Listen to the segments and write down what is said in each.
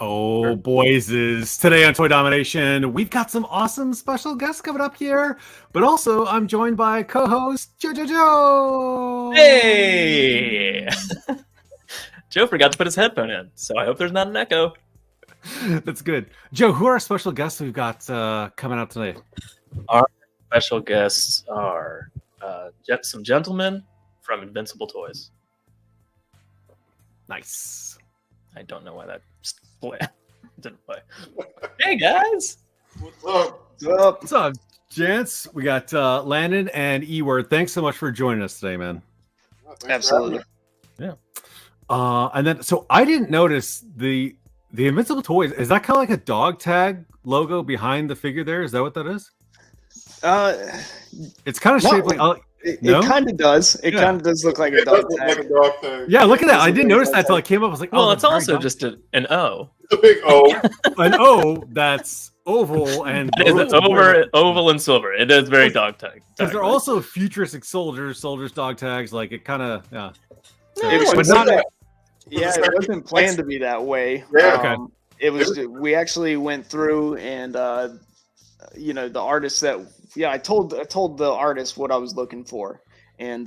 Oh, boys, is today on Toy Domination. We've got some awesome special guests coming up here, but also I'm joined by co-host Joe. Hey! Joe forgot to put his headphone in, so I hope there's not an echo. That's good. Joe, who are our special guests we've got coming out today? Our special guests are some gentlemen from Invincible Toys. Nice. I don't know why that didn't play. Hey, guys! What's up? What's up, gents? We got Landon and E-Word. Thanks so much for joining us today, man. Absolutely. Yeah. And then, so I didn't notice the Invincible Toys. Is that kind of like a dog tag logo behind the figure there? Is that what that is? It's kind of shaped like... It No? kind of does. It kind of does look like a dog tag. Yeah, look at that. I didn't notice that until I came up. I was like, oh, Well, that's it's also very just an O. It's a big O. an O that's oval and It's oval and silver. It is very dog tag. Because they're also futuristic soldiers dog tags. Like it kind of, yeah. It But not- it wasn't planned to be that way. Yeah. Okay. It was. We actually went through and the artist that. Yeah, I told the artist what I was looking for, and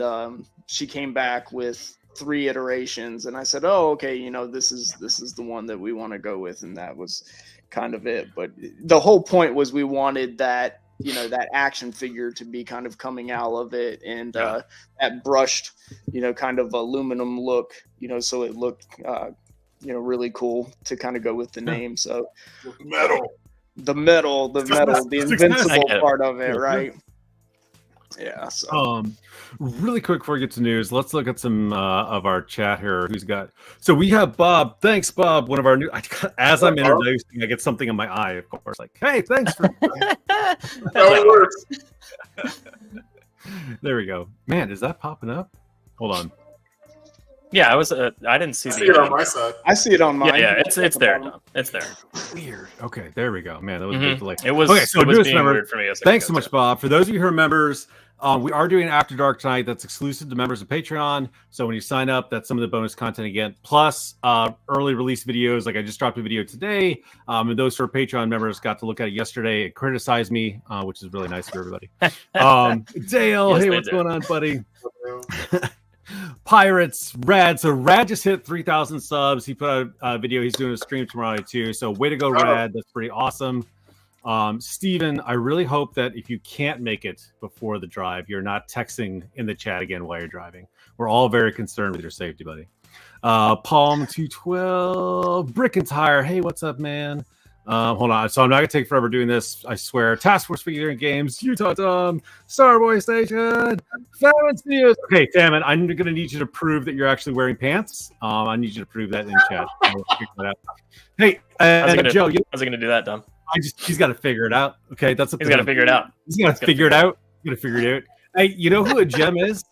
she came back with 3 iterations, and I said, "Oh, okay, this is the one that we want to go with," and that was kind of it. But the whole point was we wanted that that action figure to be kind of coming out of it, and that brushed kind of aluminum look, so it looked really cool to kind of go with the name. So Metal. the invincible part of it, right? Yeah. So. Really quick before we get to news, let's look at some of our chat here. Who's got? So we have Bob. Thanks, Bob. One of our new. As I'm introducing, I get something in my eye, of course. Like, hey, thanks for. That's how it works. There we go. Man, is that popping up? Hold on. Yeah, I was. I didn't see I see it on my side. I see it on mine. Yeah, it's there, Tom. It's there. Weird. Okay, there we go. Man, that was a big delay. It was. Okay, so it was newest being member. weird for me. A second Thanks so ago, much, too. Bob. For those of you who are members, we are doing After Dark tonight. That's exclusive to members of Patreon. So when you sign up, that's some of the bonus content again, plus early release videos. Like I just dropped a video today, and those who are Patreon members got to look at it yesterday and criticize me, which is really nice for everybody. Dale, Yes, hey, they what's do. going on, buddy? Pirates, Rad. So Rad just hit 3,000 subs. He put out a video. He's doing a stream tomorrow night too. So way to go, Rad. That's pretty awesome. Steven, I really hope that if you can't make it before the drive, you're not texting in the chat again while you're driving. We're all very concerned with your safety, buddy. Palm 212, Brick and Tire. Hey, what's up, man? Hold on. So I'm not gonna take forever doing this. I swear. Task Force Figure and Games, Utah Tom, Starboy Station, Famine Studios. Okay, Famine, I'm gonna need you to prove that you're actually wearing pants. I need you to prove that in chat. I'll figure that out. Hey, Joe, How's he gonna do that, Tom? he's got to figure it out. Okay, that's He's got to figure it out. He's got to figure it out. He's got to figure it out. Hey, you know who a gem is?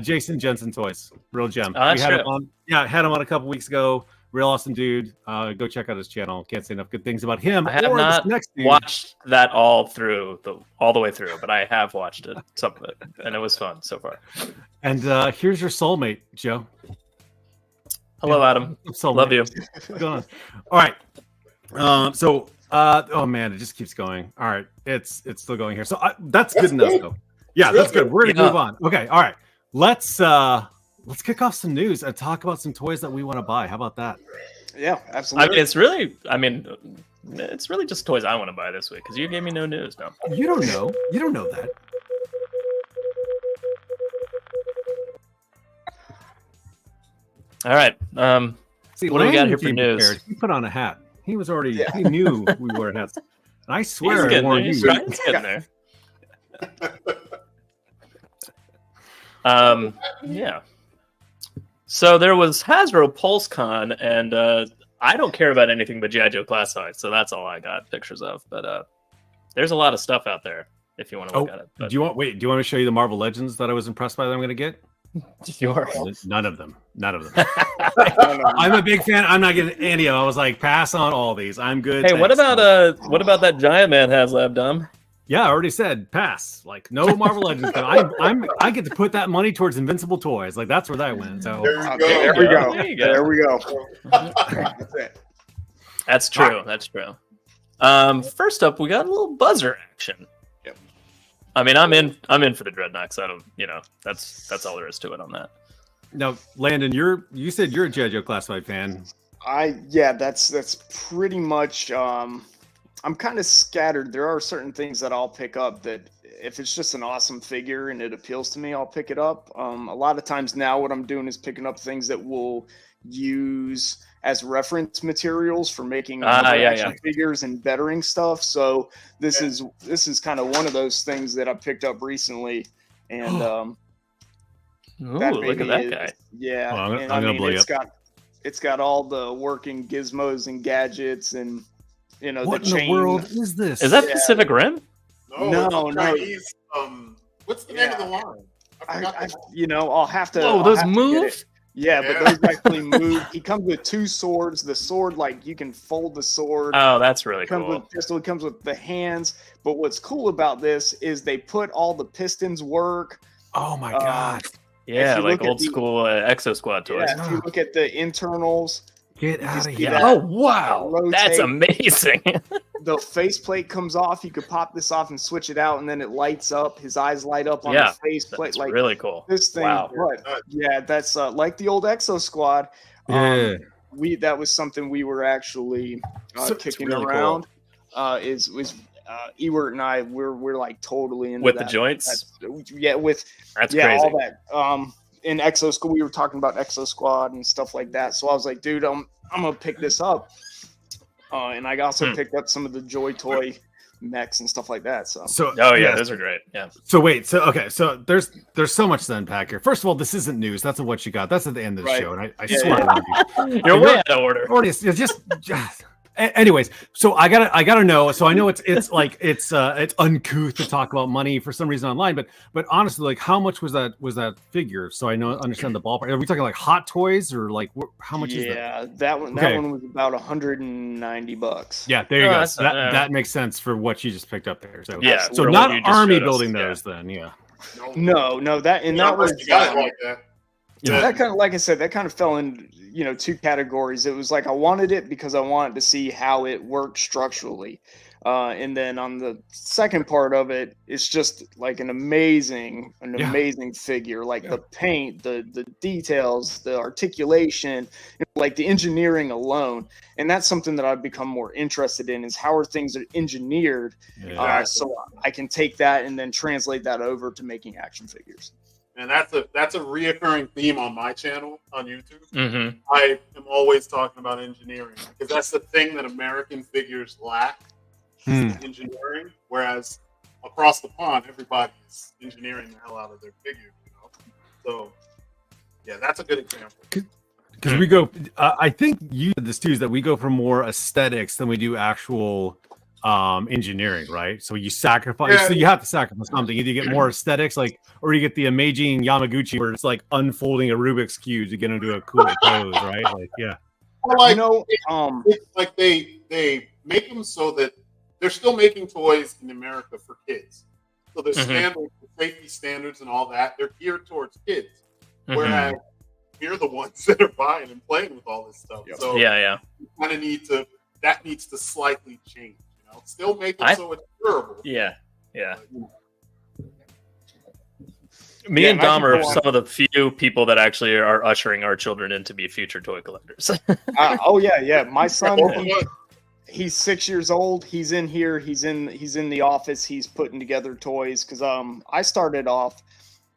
Jason Jensen Toys, real gem. That's had true. him on. Yeah, had him on a couple weeks ago. Real awesome dude. Go check out his channel. Can't say enough good things about him. I have or not this next dude. watched that all the way through, but I have watched it, some of it, and it was fun so far. And here's your soulmate, Joe. Hello, Adam. Soulmate. Love you. What's going on? All right. Oh man, it just keeps going. All right, it's still going here. So that's good enough, though. Yeah, that's good. We're gonna move on. Okay, all right. Let's kick off some news and talk about some toys that we want to buy. How about that? Yeah, absolutely. It's really just toys I want to buy this week because you gave me no news. No, You don't know. You don't know that. all right. See, What do we got Landon here for came news? prepared. He put on a hat. He was already. He knew we wore hats. And I He's swear I getting wore there. you. He's getting there. Yeah. So there was Hasbro PulseCon, and I don't care about anything but G.I. Joe Classified, so that's all I got pictures of. But there's a lot of stuff out there if you want to look at it. But Do you want me to show you the Marvel Legends that I was impressed by that I'm going to get? Sure. None of them. I'm a big fan. I'm not getting any of them. I was like, pass on all these. I'm good. Hey, what thanks. about that Giant Man HasLab, Dom? Yeah, I already said pass. Like no Marvel Legends. I get to put that money towards Invincible Toys. Like that's where that went. So There we go. There we go. There you go. There we go. That's it. That's true. That's true. First up, we got a little buzzer action. Yep. I mean, I'm in for the Dreadnoks. I don't, that's all there is to it on that. Now, Landon, you said you're a G.I. Joe Classified fan. That's pretty much. I'm kind of scattered. There are certain things that I'll pick up that if it's just an awesome figure and it appeals to me, I'll pick it up. A lot of times now, what I'm doing is picking up things that will use as reference materials for making action figures and bettering stuff. So this is kind of one of those things that I picked up recently, and Ooh, look at that guy! Yeah, well, I'm gonna blow you up. It's got all the working gizmos and gadgets, and What the in chain. the world is this? Is that Pacific Rim? No. Chinese, what's the name of the line? I forgot. I'll have to. Whoa, those move? Yeah, but those actually move. He comes with 2 swords. The sword, like, you can fold the sword. Oh, that's really It comes cool. with pistol. It comes with the hands. But what's cool about this is they put all the pistons work. Oh my god! Yeah, you like look at old the- school Exo Squad toys. Yeah, if you look at the internals, Get out of see here! that? Oh wow, that's rotate. amazing. the faceplate comes off. You could pop this off and switch it out, and then it lights up. His eyes light up on Yeah, the faceplate. That's Like really cool. this thing. Wow. But yeah, that's like the old Exo Squad. Yeah. That was something we were actually So- kicking it's really around. Ewert and I we're like totally into With that. the joints? That's That's crazy. all that. In Exo School, we were talking about Exo Squad and stuff like that. So I was like, dude, I'm gonna pick this up. And I also picked up some of the Joy Toy mechs and stuff like that. So Oh yeah, those are great. Yeah. So wait, so there's so much to unpack here. First of all, this isn't news. That's what you got. That's at the end of the Right. show, and I Yeah, swear. yeah. You're way out of order. Already, it's just. Anyways, so I gotta know. So I know it's uncouth to talk about money for some reason online, but honestly, like, how much was that figure? So I understand the ballpark. Are we talking like Hot Toys or like how much is that? Yeah, that one was about $190. Yeah, there you go. that's So not- that makes sense for what you just picked up there. So Yeah. so for not what you just army showed us, building yeah. those then. Yeah. No, that was You got it like that. that kind of, like I said, that kind of fell in 2 categories. It was like I wanted it because I wanted to see how it worked structurally, and then on the second part of it, it's just like an amazing figure. Like the paint, the details, the articulation, like the engineering alone, and that's something that I've become more interested in. Is how are things engineered, so I can take that and then translate that over to making action figures. And that's a reoccurring theme on my channel on YouTube. Mm-hmm. I am always talking about engineering because that's the thing that American figures lack, is engineering. Whereas across the pond, everybody's engineering the hell out of their figures. So yeah, that's a good example. Because we go, I think you did this too, is that we go for more aesthetics than we do actual engineering, right? So you sacrifice, so you have to sacrifice something. Either you get more aesthetics, like, or you get the amazing Yamaguchi where it's like unfolding a Rubik's Cube to get into a cool pose, right? Like, yeah. Like, it's like they make them so that they're still making toys in America for kids. So the standards, the safety standards and all that, they're geared towards kids. Whereas we're the ones that are buying and playing with all this stuff. Yep. So Yeah. you kind of that needs to slightly change. Still make it so it's durable. Yeah. Yeah, Me and and I Dom can are go on. some of the few people that actually are ushering our children in to be future toy collectors. Oh yeah. My son, he's 6 years old. He's in here. He's in the office. He's putting together toys because I started off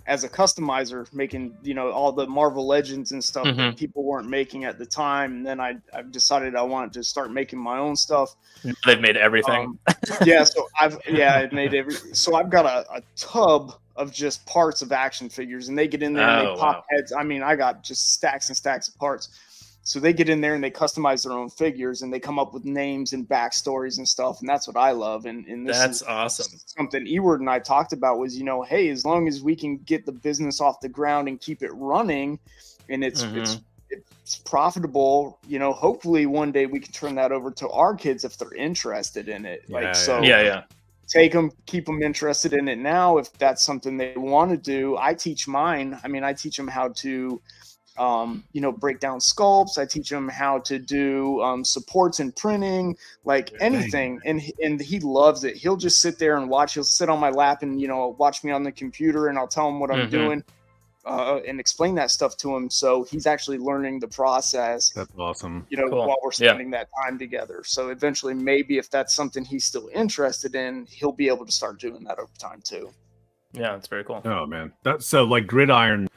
as a customizer, making all the Marvel Legends and stuff that people weren't making at the time. And then I decided I wanted to start making my own stuff. They've made everything. So I've made so I've got a tub of just parts of action figures, and they get in there and they pop heads. I mean, I got just stacks and stacks of parts. So they get in there and they customize their own figures, and they come up with names and backstories and stuff, and that's what I love. And this That's is awesome. something Ewart and I talked about was, hey, as long as we can get the business off the ground and keep it running, and it's profitable, hopefully one day we can turn that over to our kids if they're interested in it. Yeah. Take them, keep them interested in it now. If that's something they want to do, I teach mine. I mean, I teach them how to break down sculpts. I teach him how to do supports and printing, like anything. And he loves it. He'll just sit there and watch. He'll sit on my lap and, watch me on the computer, and I'll tell him what I'm doing and explain that stuff to him. So he's actually learning the process. That's awesome. Cool. While we're spending that time together. So eventually, maybe if that's something he's still interested in, he'll be able to start doing that over time too. Yeah, it's very cool. Oh man, that's so like Gridiron.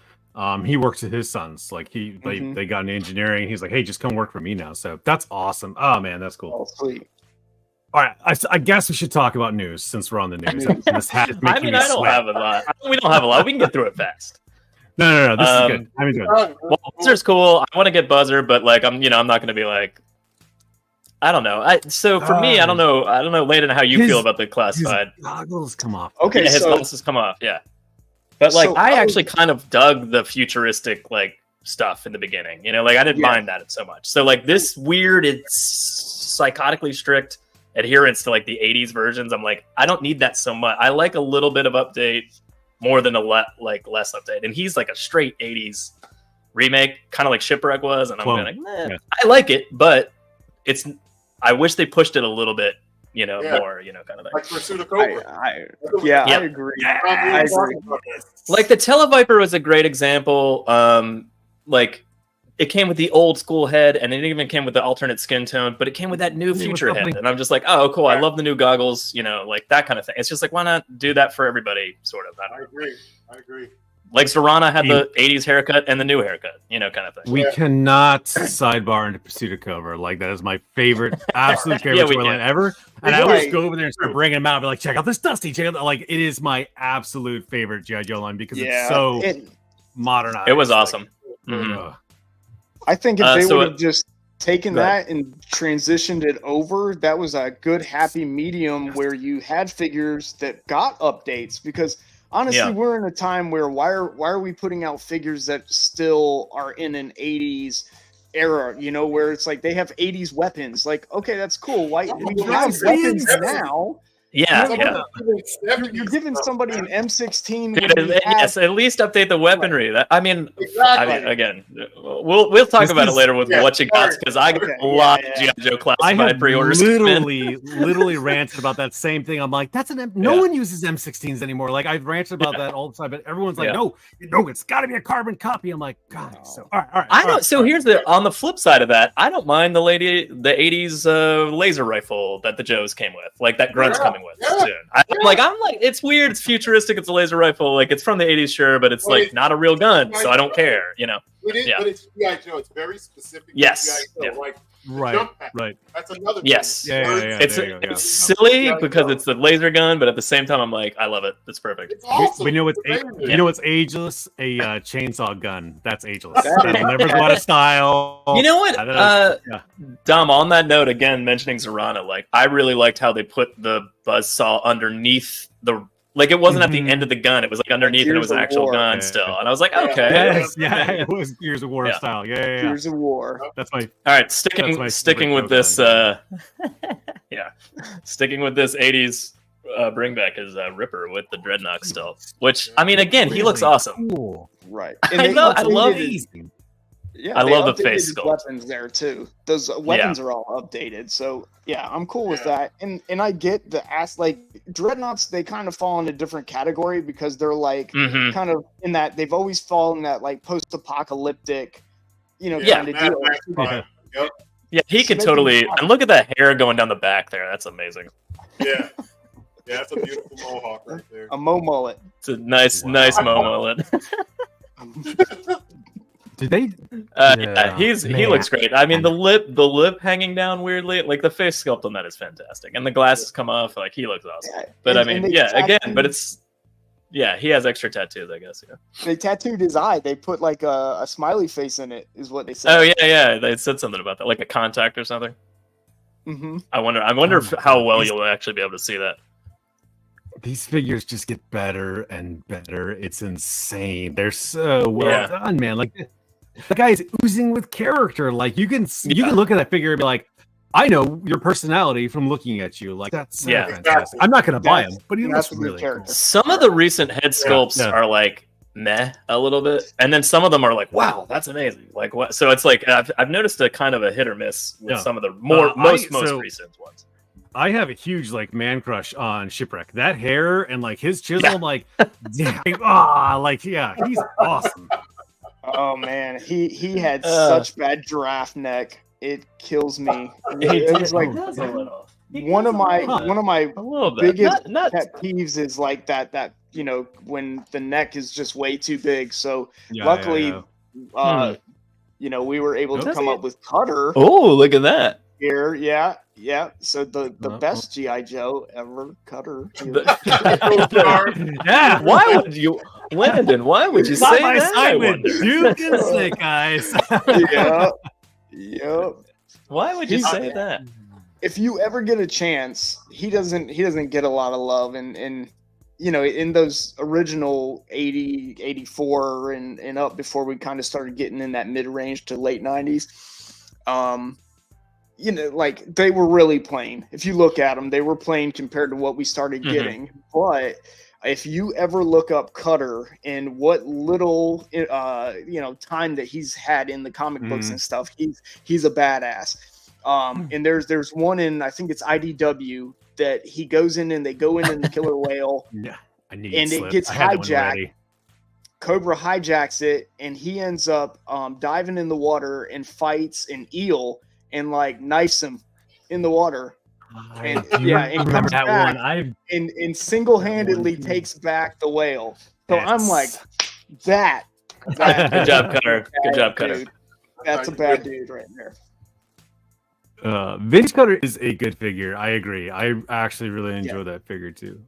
He works with his sons. Like they got into engineering. He's like, hey, just come work for me now. So that's awesome. Oh man, that's cool. Oh, sweet. All right, I guess we should talk about news since we're on the news. This hat is I making mean, me I don't sweat. have a lot. We don't have a lot. We can get through it fast. No. This is good. I mean, good. Well, Buzzer's cool. I want to get Buzzer, but like I'm not going to be like. I don't know. So for me, I don't know, Layden, how you feel about the classified. His goggles come off. Okay, his glasses come off. Yeah, but like I actually kind of dug the futuristic like stuff in the beginning. Like I didn't mind that so much. So like this weird, it's psychotically strict adherence to like the 80s versions. I'm like, I don't need that so much. I like a little bit of update more than less update. And he's like a straight 80s remake, kind of like Shipwreck was. And I'm like, I like it, but I wish they pushed it a little bit, more, kind of thing. Like Pursuit of Cobra. I agree. I agree. Like the Televiper was a great example. Like it came with the old school head, and it even came with the alternate skin tone, but it came with that new future head. And I'm just like, oh, cool. I love the new goggles, like that kind of thing. It's just like, why not do that for everybody, sort of? I agree. Like Zorana had the 80s haircut and the new haircut, kind of thing. We cannot sidebar into Pursuit of Cobra. Like that is my favorite, absolute favorite storyline ever. And I always go over there and start bringing them out and be like, check out this Dusty. Check out like it is my absolute favorite G.I. Joe line because it's so modernized. It was awesome. I think if they would have just taken that and transitioned it over, that was a good happy medium where you had figures that got updates because honestly, we're in a time where why are we putting out figures that still are in an 80s era, where it's like they have 80s weapons. Like, okay, that's cool. Why we have weapons now? Yeah. You're giving somebody an M16. Yes, at least update the weaponry. Again, we'll talk about it later with what you got because I got a lot of G.I. Joe classified pre-orders. Literally ranted about that same thing. I'm like, no one uses M16s anymore. Like I've ranted about that all the time, but everyone's like, no, it's got to be a carbon copy. I'm like, God. So all right. I don't. So here's on the flip side of that. I don't mind the 80s laser rifle that the Joes came with, like that Grunt's coming with soon. I'm like, it's weird. It's futuristic. It's a laser rifle. Like it's from the 80s, sure, but it's like not a real gun, so I don't care. But it's G.I. Joe. It's very specific. Yes. Like Right. That's another. Yes. Yeah. It's silly because it's the laser gun, but at the same time, I'm like, I love it. It's perfect. It's awesome. We know what's ageless. A chainsaw gun. That's ageless. That'll never go out of style. You know what? Dom, on that note, again mentioning Zorana, like I really liked how they put the buzzsaw underneath the. Like it wasn't at the end of the gun; it was like underneath, and it was an actual gun still. And I was like, okay, it was Gears of War style. Yeah. Gears of War. That's my. All right, sticking with this. Sticking with this '80s bringback is Ripper with the dreadnought still. Which I mean, again, he looks awesome. Cool. Right. I love these. Yeah, I love the face sculpt. Weapons there too. Those weapons are all updated. So yeah, I'm cool with that. And I get the like dreadnoughts. They kind of fall in a different category because they're like kind of in that they've always fallen in that like post-apocalyptic, kind of deal. Yeah, he could totally. And look at that hair going down the back there. That's amazing. Yeah, that's a beautiful mohawk right there. A mo mullet. It's a nice mo mullet. Did they? He looks great. I mean, the lip hanging down weirdly, like the face sculpt on that is fantastic, and the glasses come off. Like he looks awesome. Yeah. But he has extra tattoos, I guess. Yeah. They tattooed his eye. They put like a smiley face in it, is what they said. Oh yeah. They said something about that, like a contact or something. Mm-hmm. I wonder how well you'll actually be able to see that. These figures just get better and better. It's insane. They're so well done, man. Like the guy is oozing with character. Like you can look at that figure and be like, I know your personality from looking at you. Like that's fantastic. I'm not gonna buy him, but he looks really cool. Some of the recent head sculpts are like meh a little bit, and then some of them are like, wow, that's amazing. Like what? So it's like I've noticed a kind of a hit or miss with some of the most recent ones. I have a huge like man crush on Shipwreck. That hair and like his chisel, like, yeah, he's awesome. Oh man, he had such bad giraffe neck. It kills me. It was like one of my biggest pet peeves is like that when the neck is just way too big. So luckily, we were able to come up with Cutter. Oh, look at that. Here, yeah. So the best GI Joe ever, Cutter. Yeah. Why would you, Landon? Why would you say that? I wonder. Duke and Snake Eyes. Yep. Why would you say that? If you ever get a chance, he doesn't get a lot of love, and in those original 80, 84 and up before we kind of started getting in that mid range to late 90s. Like they were really plain. If you look at them, they were plain compared to what we started getting. But if you ever look up Cutter and what little time that he's had in the comic books and stuff, he's a badass. And there's one in, I think it's IDW, that he goes in and they go in the killer whale. Yeah, and it gets hijacked. Cobra hijacks it, and he ends up diving in the water and fights an eel and like knifes him in the water. And comes that back one. and single-handedly takes back the whale. So I'm like, that good job, Cutter. Good job, Cutter. Dude. That's a bad dude right there. Vince Cutter is a good figure. I agree. I actually really enjoy that figure too.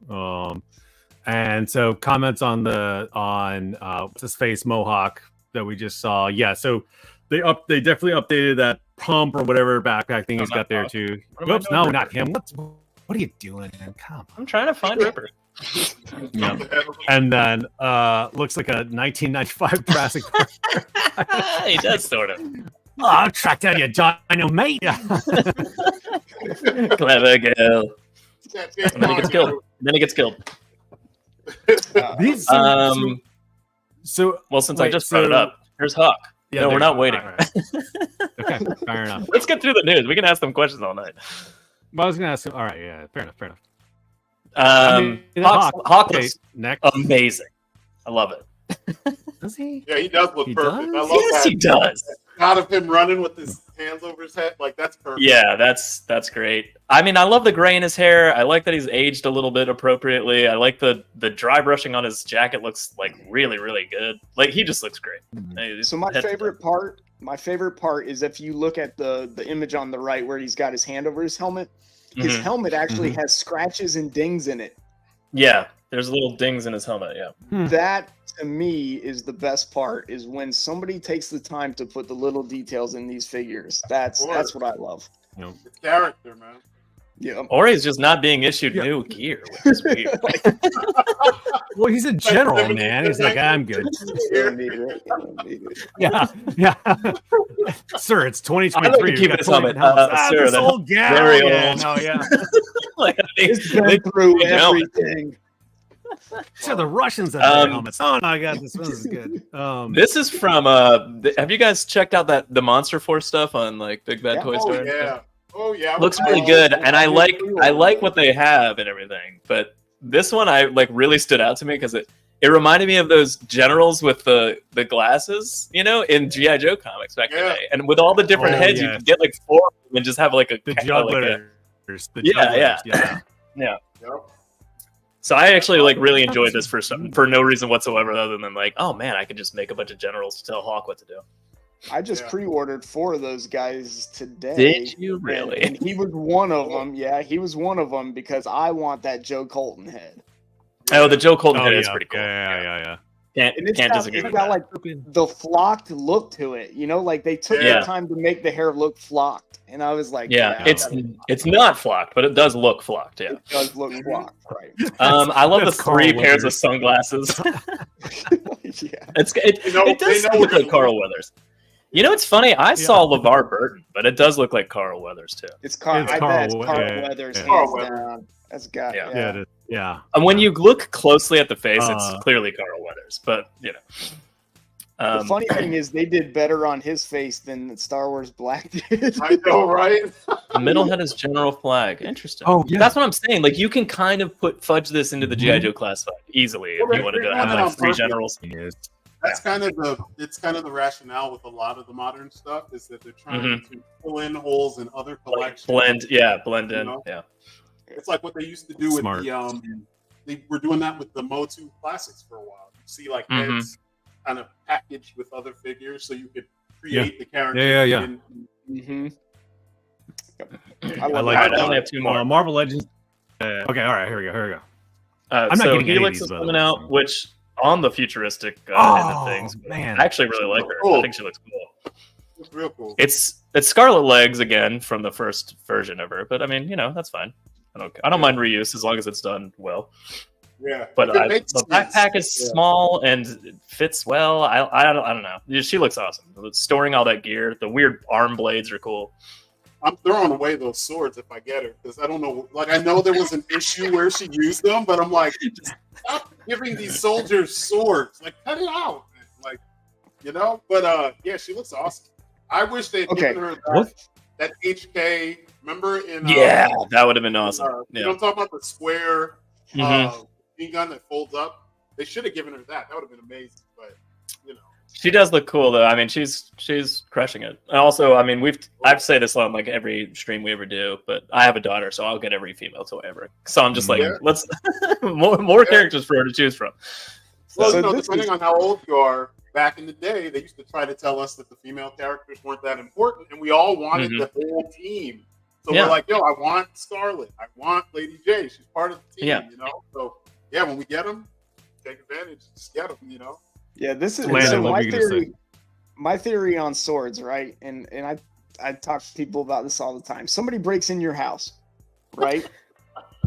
And so comments on what's his face Mohawk that we just saw. Yeah, so they definitely updated that pump or whatever backpack thing he's got there too. Whoops, no, not him. What are you doing, man? Come on. I'm trying to find Ripper. Yeah. And then looks like a 1995 Jurassic Park. He does sort of. Oh, I'll track down your dino mate. Clever girl. And then he gets killed. Since I just brought it up, here's Hawk. Yeah, no, we're not waiting. Right. Okay, fair enough. Let's get through the news. We can ask them questions all night. Well, I was going to ask him. All right, yeah, fair enough. Hawk looks next. amazing. I love it. Does he? Yeah, he does look perfect. Does? I love yes, that. he does. Shot of him running with his hands over his head, like that's perfect. Yeah, that's great. I mean, I love the gray in his hair. I like that he's aged a little bit appropriately. I like the dry brushing on his jacket. Looks like really, really good. Like he just looks great. So my favorite part is if you look at the image on the right where he's got his hand over his helmet. His helmet actually has scratches and dings in it. Yeah, there's little dings in his helmet. Yeah, that to me is the best part. Is when somebody takes the time to put the little details in these figures. That's what I love. It's character, man. Yeah. Or he's just not being issued new gear, which is weird. Well, he's a general, man. He's like, I'm good. Yeah. Sir, it's 2023. Keep this helmet. Sir, this old gal. Very old. No, yeah. Like, it's been through everything. So the Russians have helmets. Oh my god, this is good. This is from have you guys checked out the Monster Force stuff on like Big Bad Toy Store? Oh yeah. Looks really good, and I like what they have and everything. But this one I like really stood out to me because it reminded me of those generals with the glasses, in G.I. Joe comics back in the day. And with all the different heads, you can get like 4 of them and just have like the jugglers. Yeah. So I actually like really enjoyed this for no reason whatsoever other than like, oh man, I could just make a bunch of generals to tell Hawk what to do. I just pre-ordered 4 of those guys today. Did you really? And he was one of them. Yeah, he was one of them because I want that Joe Colton head. Oh, the Joe Colton head is pretty cool. Yeah. Can't disagree with got that. Like the flocked look to it, like they took the time to make the hair look flocked, and I was like, it's not flocked, but it does look flocked. Yeah, it does look flocked, right? I love the 3 pairs of sunglasses. It does look like Carl Weathers. It's funny. I saw LeVar Burton, but it does look like Carl Weathers too. It's Carl Weathers. Carl Weathers. That's got. Yeah, it is. Yeah. And when you look closely at the face, it's Uh, clearly Carl Weathers. But you know, The funny thing is, they did better on his face than Star Wars Black did. I know, right? the middle head is General Flag. Interesting. Oh, yeah. That's what I'm saying. Like you can kind of fudge this into the GI Mhm. Joe class fight easily Well, if you wanted to they're have doing like it on 3 purpose. generals. That's kind of the rationale with a lot of the modern stuff is that they're trying to fill in holes in other Like collections. blend You in. know? Yeah. It's like what they used to do with Smart. they were doing that with the Motu classics for a while. You see like heads kind of packaged with other figures, so you could create the character. Yeah. Mm-hmm. I love like All it. right, I only have 2 more. Marvel Legends. Okay, all right, here we go. I'm not So getting any of Helix these, is by the coming way, out, so. which on the futuristic end of things. Man. I actually really like her. Cool. I think she looks cool. It's real cool. It's Scarlet Legs again from the first version of her, but I mean, you know, that's fine. I don't mind reuse as long as it's done well. Yeah, But if it makes the sense. backpack is small and it fits well. I don't know. She looks awesome. Storing all that gear, the weird arm blades are cool. I'm throwing away those swords if I get her because I don't know. Like I know there was an issue where she used them, but I'm like, stop giving these soldiers swords. Like, cut it out. Man. Like, you know. But yeah, she looks awesome. I wish they'd given her that HK. Remember in that would have been awesome. You know, I'm talking about the square machine gun that folds up. They should have given her that. That would have been amazing. But you know. She does look cool though. I mean, she's crushing it. And also, I mean, I've said this on like every stream we ever do, but I have a daughter, so I'll get every female toy ever. So I'm just like, let's more characters for her to choose from. Well, So you know, this depending on how old you are, back in the day, they used to try to tell us that the female characters weren't that important, and we all wanted the whole team. So we're like, yo, I want Scarlet. I want Lady J. She's part of the team, you know? So, yeah, when we get them, take advantage. Just get them, you know? Yeah, this is Landon, so what my were you gonna theory. say? My theory on swords, right? And I talk to people about this all the time. Somebody breaks in your house, right?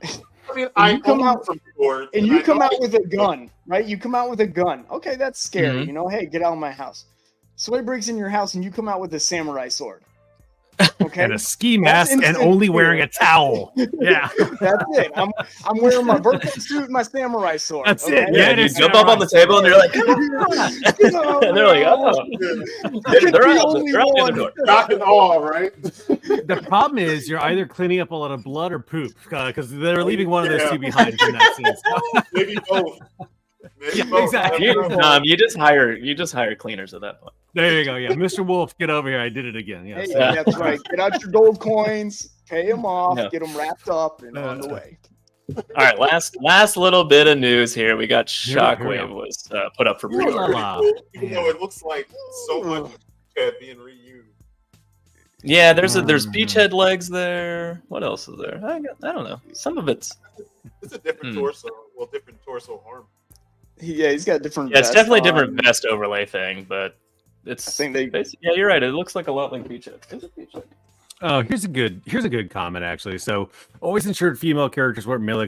I mean, I come out from swords, and you come out with a gun, right? You come out with a gun. Okay, that's scary. You know, hey, get out of my house. Somebody breaks in your house and you come out with a samurai sword. Okay, and a ski mask and only wearing a towel. Yeah, that's it. I'm wearing my birthday suit and my samurai sword. That's okay? it. Yeah, you jump up on the table and you're like, come on. And they're like, oh, they're out the other door. Shock and awe, right? The problem is you're either cleaning up a lot of blood or poop because they're leaving one of those two behind in that scene. Maybe both. Maybe Yeah, both. exactly. You just hire cleaners at that point. There you go. Yeah, Mr. Wolf, get over here. I did it again. Yeah, Hey, so- that's right. Get out your gold coins, pay them off, Yeah. get them wrapped up, and on the way. All right, last little bit of news here. We got Here we Shockwave go. was put up for La, pre-order. la. Even though it looks like so much being reused. Yeah, there's beachhead legs there. What else is there? I don't know. Some of it's a different torso. Well, different torso arm. Yeah, he's got different. Yeah, it's vests definitely a on. different vest overlay thing, but it's. I think they. Yeah, you're right. It looks like a lot like beachhead. Is it beachhead? Oh, here's a good comment actually. So, always ensured female characters weren't merely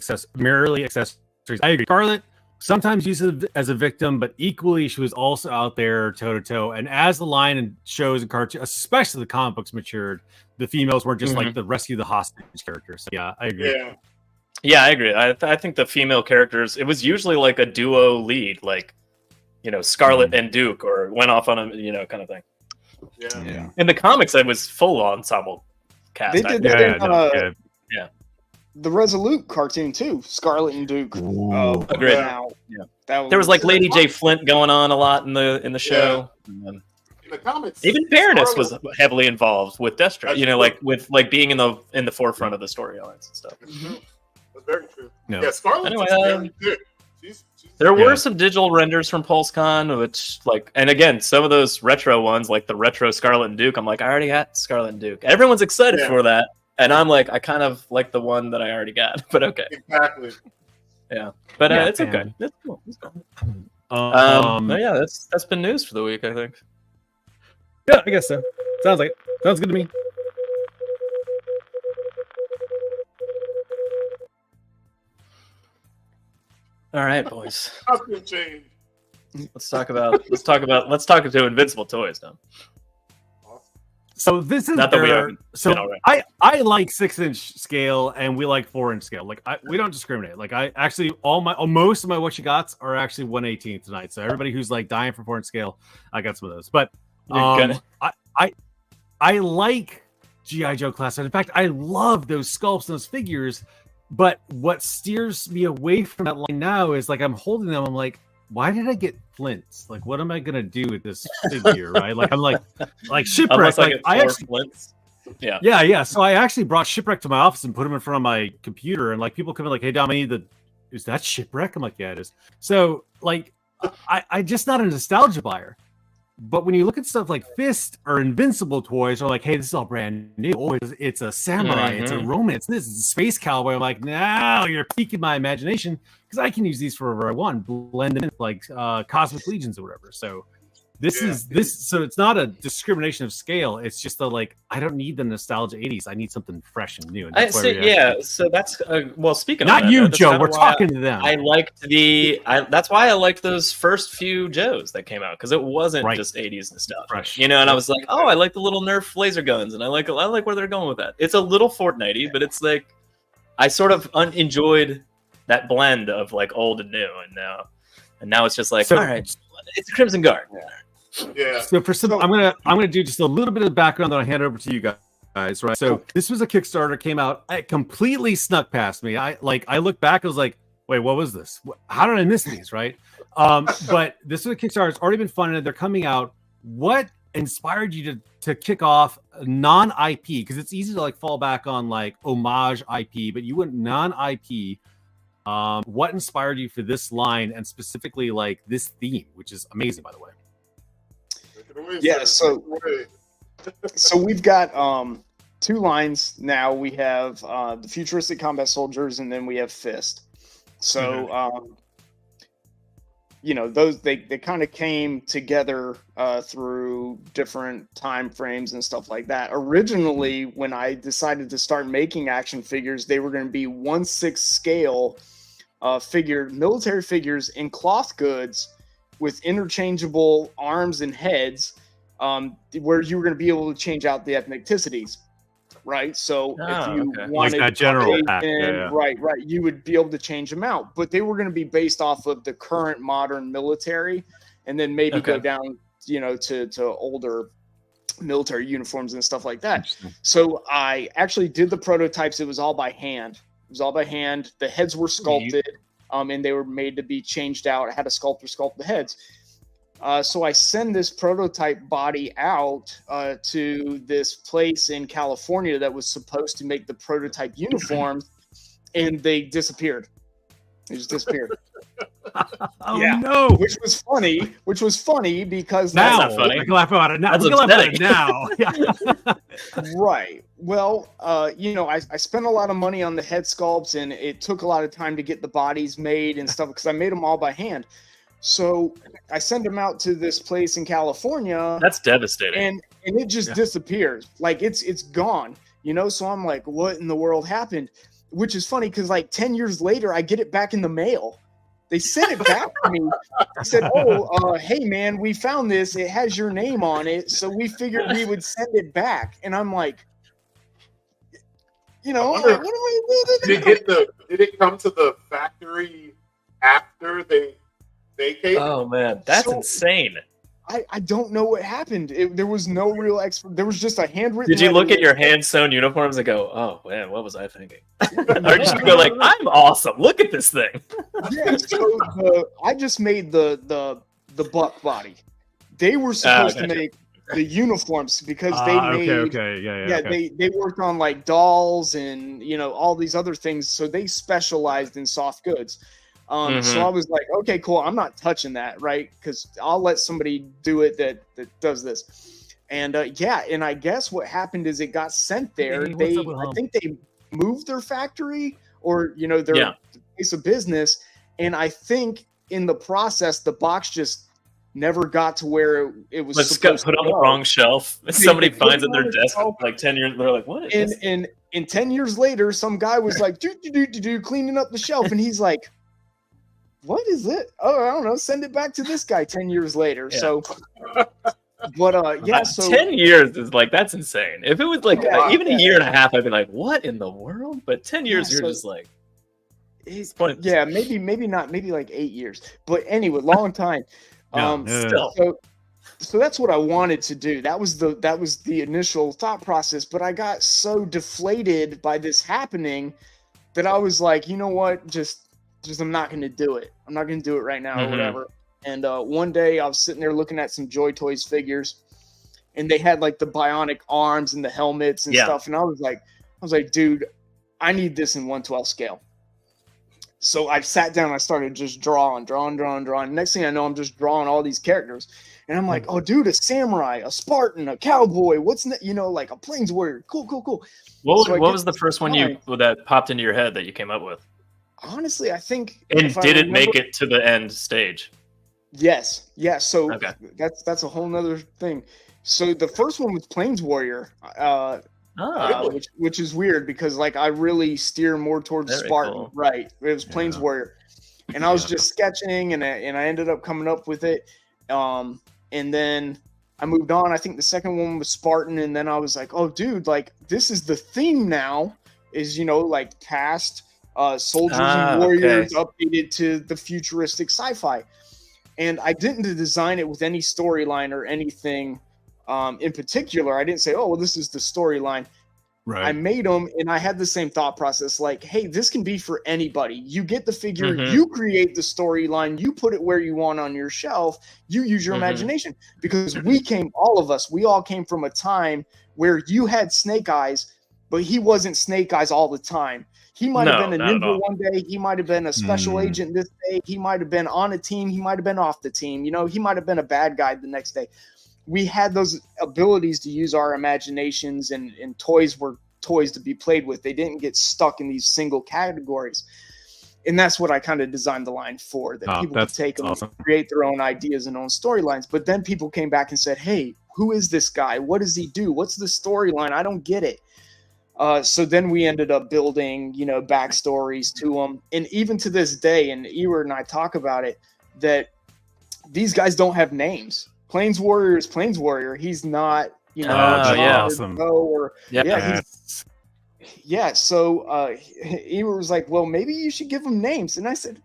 accessories. I agree. Scarlet sometimes used as a victim, but equally she was also out there toe to toe. And as the line and shows and cartoons, especially the comic books matured, the females weren't just like the rescue the hostage characters. So, yeah, I agree. Yeah, I agree. I think the female characters, it was usually like a duo lead, like, you know, Scarlet and Duke, or went off on a, you know, kind of thing. Yeah. In the comics, it was full ensemble cast. They did that in yeah. the Resolute cartoon too. Scarlet and Duke. Agreed. Now, that There was like Lady J Flint going on a lot in the show. In the comics, even Baroness was heavily involved with Deathstroke. You know, like with being in the forefront of the storylines and stuff. That's very true. No. Yeah, Scarlet's Anyway, very good. She's there were some digital renders from PulseCon, which and again, some of those retro ones, like the retro Scarlet and Duke, I'm like, I already got Scarlet and Duke. Everyone's excited for that, and I'm like, I kind of like the one that I already got, but okay. Exactly. Yeah, but it's okay. It's cool. It's cool. But yeah, that's been news for the week, I think. Yeah, I guess so. Sounds like it. Sounds good to me. All right, boys. Nothing changed. Let's talk to Invincible Toys now. So this is Not that we their, haven't so been already. I like 6-inch scale and we like 4-inch scale. Like we don't discriminate. Like I actually most of my what you gots are actually 1/18 tonight. So everybody who's like dying for 4-inch scale, I got some of those. But I like G.I. Joe class. In fact, I love those sculpts and those figures. But what steers me away from that line now is like I'm holding them. I'm like, why did I get flints? Like, what am I gonna do with this figure? Right? Like I'm like shipwreck. Like I actually flints. Yeah. Yeah. So I actually brought Shipwreck to my office and put him in front of my computer, and like people come in like, "Hey, Dom, I need is that Shipwreck?" I'm like, "Yeah, it is." So like, I just not a nostalgia buyer. But when you look at stuff like Fist or Invincible Toys, or like, "Hey, this is all brand new. Oh, it's a samurai, it's a romance. This is a space cowboy." I'm like, "Now you're piquing my imagination because I can use these for whatever I want, blend them in like Cosmic Legions or whatever." So. So it's not a discrimination of scale. It's just like I don't need the nostalgia 80s. I need something fresh and new. And so that's well. Speaking not of that, you, that's Joe. kinda We're talking to them. I liked that's why I liked those first few Joes that came out because it wasn't just 80s nostalgia, fresh. And I was like, oh, I like the little Nerf laser guns, and I like where they're going with that. It's a little Fortnite-y, but it's like I sort of enjoyed that blend of like old and new, and now it's just like, all right, it's Crimson Guard. Yeah. So for some, I'm gonna do just a little bit of the background, then I'll hand it over to you guys. Right. So this was a Kickstarter, came out. It completely snuck past me. I look back, I was like, wait, what was this? How did I miss these? Right. But this was a Kickstarter. It's already been funded. They're coming out. What inspired you to kick off non-IP? Because it's easy to like fall back on like homage IP, but you went non-IP. What inspired you for this line and specifically like this theme, which is amazing, by the way? Yeah, so we've got two lines now. We have the Futuristic Combat Soldiers, and then we have Fist. So those they kind of came together through different time frames and stuff like that. Originally, when I decided to start making action figures, they were going to be 1/6 scale military figures in cloth goods with interchangeable arms and heads, where you were going to be able to change out the ethnicities, right? So if you wanted like that general pack, right, you would be able to change them out. But they were going to be based off of the current modern military, and then maybe go down, to older military uniforms and stuff like that. So I actually did the prototypes. It was all by hand. The heads were sculpted. And they were made to be changed out. I had a sculptor sculpt the heads. So I send this prototype body out to this place in California that was supposed to make the prototype uniforms, and they disappeared. They just disappeared. No! Which was funny because now that's not funny. I can laugh about it now. We can laugh about it now. Right. Well, I spent a lot of money on the head sculpts, and it took a lot of time to get the bodies made and stuff because I made them all by hand. So I send them out to this place in California. That's devastating. And it just disappears. Like it's gone. So I'm like, what in the world happened? Which is funny because like 10 years later, I get it back in the mail. They sent it back to me. They said, hey, man, we found this. It has your name on it. So we figured we would send it back. And I'm like, what am I doing? Did it come to the factory after they vacated? Oh, man. That's insane. I don't know what happened. There was no real there was just a handwritten. Did you look at your hand-sewn uniforms and go, "Oh man, what was I thinking?" Or did you go like, "I'm awesome. Look at this thing." Yeah. So I just made the buck body. They were supposed to make the uniforms because they made. They worked on like dolls and all these other things. So they specialized in soft goods. So I was like, okay, cool. I'm not touching that, right? Because I'll let somebody do it that does this. And and I guess what happened is it got sent there. I think they moved their factory or their place of business, and I think in the process the box just never got to where it was supposed to put on the wrong shelf. Somebody finds it at their desk like 10 years. They're like, what is this? And 10 years later, some guy was like, cleaning up the shelf, and he's like, what is it? Oh, I don't know. Send it back to this guy 10 years later. Yeah. So But yeah, so 10 years is like, that's insane. If it was like Yeah, even a year and a half, I'd be like, what in the world? But 10 years, Yeah, you're so- just like, yeah, maybe not, maybe like 8 years. But anyway, long time. Still. So that's what I wanted to do. That was the initial thought process. But I got so deflated by this happening that I was like, you know what, just I'm not going to do it. I'm not going to do it right now or whatever. And one day I was sitting there looking at some Joy Toys figures, and they had like the bionic arms and the helmets and stuff. And I was like, dude, I need this in 1/12 scale. So I sat down and I started just drawing. Next thing I know, I'm just drawing all these characters. And I'm like, oh, dude, a samurai, a Spartan, a cowboy. What's like a plains warrior. Cool. What was the first one that popped into your head that you came up with? Honestly, I think. And did it make it to the end stage? Yes. So Okay. that's a whole nother thing. So the first one was Plains Warrior, which is weird because like I really steer more towards Very Spartan. cool. Right. It was Plains Warrior, and I was just sketching, and I ended up coming up with it. And then I moved on. I think the second one was Spartan, and then I was like, oh, dude, like this is the theme now. Is like past soldiers and warriors updated to the futuristic sci-fi. And I didn't design it with any storyline or anything in particular. I didn't say, oh, well, this is the storyline. Right. I made them, and I had the same thought process. Like, hey, this can be for anybody. You get the figure, you create the storyline, you put it where you want on your shelf, you use your imagination. Because we all came from a time where you had Snake Eyes, but he wasn't Snake Eyes all the time. He might have been a ninja one day. He might have been a special agent this day. He might have been on a team. He might have been off the team. He might have been a bad guy the next day. We had those abilities to use our imaginations, and toys were toys to be played with. They didn't get stuck in these single categories. And that's what I kind of designed the line for, that people could take them and create their own ideas and own storylines. But then people came back and said, hey, who is this guy? What does he do? What's the storyline? I don't get it. So then we ended up building, backstories to them. And even to this day, and Ewart and I talk about it, that these guys don't have names. Plains Warrior is Plains Warrior. He's not, awesome. So Ewart was like, well, maybe you should give them names. And I said,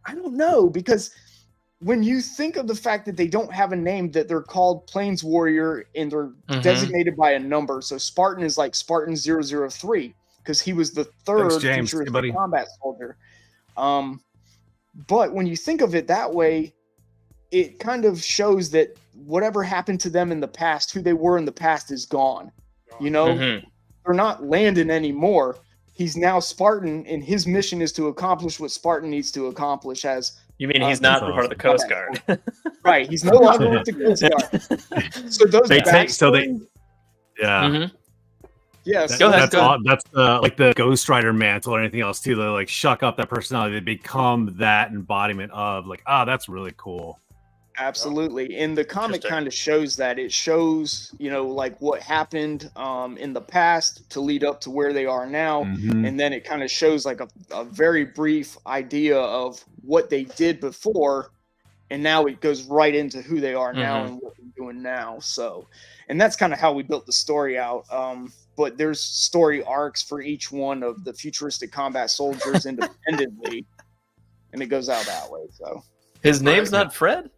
I don't know, because when you think of the fact that they don't have a name, that they're called Plains Warrior and they're designated by a number. So Spartan is like Spartan 003 because he was the third futuristic combat soldier. But when you think of it that way, it kind of shows that whatever happened to them in the past, who they were in the past, is gone. They're not Landon anymore. He's now Spartan, and his mission is to accomplish what Spartan needs to accomplish as. You mean he's not part of the Coast Guard? Right, he's no longer with the Coast Guard. So those Yes. Go ahead. That's like the Ghost Rider mantle or anything else too. They like shuck up that personality. They become that embodiment of like, that's really cool. Absolutely. And the comic kind of shows that. It shows, like what happened in the past to lead up to where they are now. And then it kind of shows like a very brief idea of what they did before. And now it goes right into who they are now and what they're doing now. So, and that's kind of how we built the story out. But there's story arcs for each one of the futuristic combat soldiers independently. And it goes out that way. So his name's not Fred?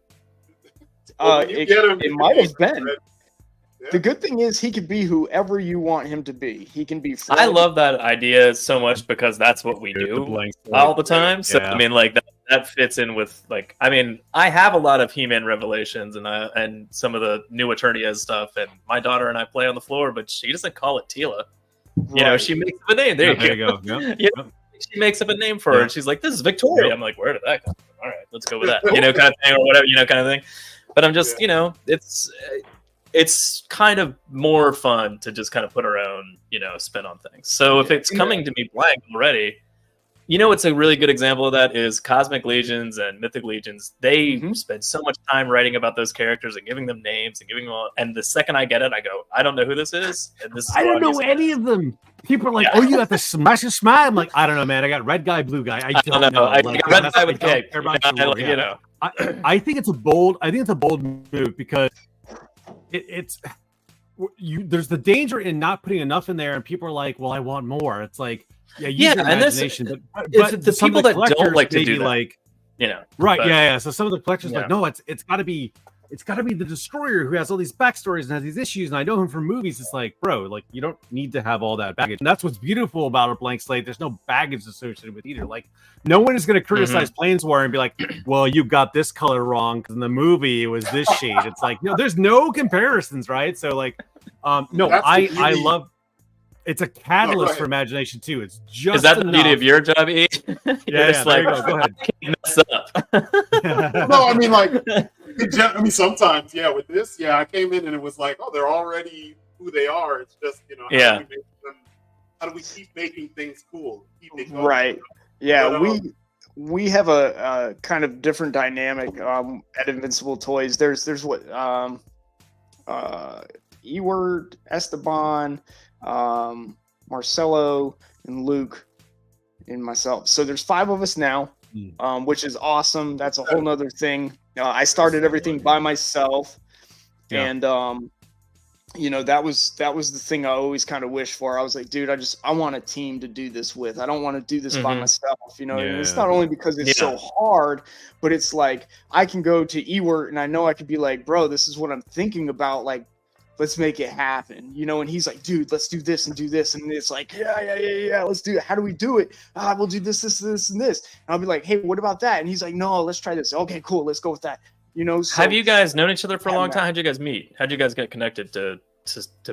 It might have been. Yeah. The good thing is he could be whoever you want him to be. He can be Fred. I love that idea so much because that's what we do all the time. So I mean, like that fits in with like, I mean, I have a lot of He-Man revelations and some of the new Eternia stuff, and my daughter and I play on the floor, but she doesn't call it Tila. Right. She makes up a name. There you go. Yep. She makes up a name for her, and she's like, "This is Victoria." I'm like, "Where did that come from?" All right, let's go with that. Kind of thing, or whatever, kind of thing. But I'm just, it's kind of more fun to just kind of put our own, spin on things. So if it's coming to me blank already, what's a really good example of that is Cosmic Legions and Mythic Legions. They spend so much time writing about those characters and giving them names and giving them all. And the second I get it, I go, I don't know who this is. And this is I don't know any of them. People are like, oh, you got the smash and smile. I'm like, I don't know, man. I got red guy, blue guy. I don't know. I got red guy with cape. I think it's a bold move because it's there's the danger in not putting enough in there, and people are like, "Well, I want more." It's like, use your imagination. But the people that don't like to do that, like, right? But, yeah. So some of the collectors are like, no, it's got to be the Destroyer who has all these backstories and has these issues, and I know him from movies. It's like, bro, like you don't need to have all that baggage. And that's what's beautiful about a blank slate. There's no baggage associated with either. Like, no one is going to criticize Planeswar and be like, well, you got this color wrong because in the movie it was this shade. It's like, no, there's no comparisons, right? So like, no, I love. It's a catalyst for imagination too. It's just is that the beauty of your job, E? Yeah, like, go ahead. I can't mess up. No, I mean like, sometimes, with this, I came in and it was like, oh, they're already who they are. It's just how do we keep making things cool? Keep it going, right. Yeah, but, we have a kind of different dynamic at Invincible Toys. There's what Eward, Esteban, Marcelo, and Luke, and myself. So there's 5 of us now, which is awesome. That's a whole nother thing. I started everything by myself, and that was the thing I always kind of wished for. I was like, dude, I want a team to do this with. I don't want to do this by myself. And it's not only because it's so hard, but it's like I can go to Ewart and I know I could be like, bro, this is what I'm thinking about. Like, let's make it happen, and he's like, dude, let's do this and do this. And it's like, yeah, let's do it. How do we do it? We'll do this, and this. And I'll be like, hey, what about that? And he's like, no, let's try this. Okay, cool. Let's go with that. So, have you guys known each other for a long time? How'd you guys meet? How'd you guys get connected to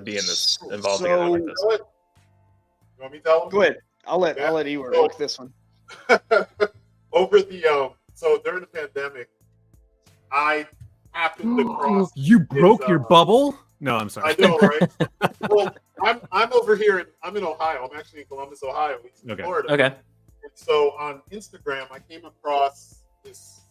be in this, involved together like this? You want me to tell him? Go ahead. I'll let Ewart look this one. Over the, so during the pandemic, I happened to cross. You broke your bubble? No, I'm sorry. I know, right? Well, I'm over here. I'm in Ohio. I'm actually in Columbus, Ohio, Florida. Okay. And so on Instagram, I came across this.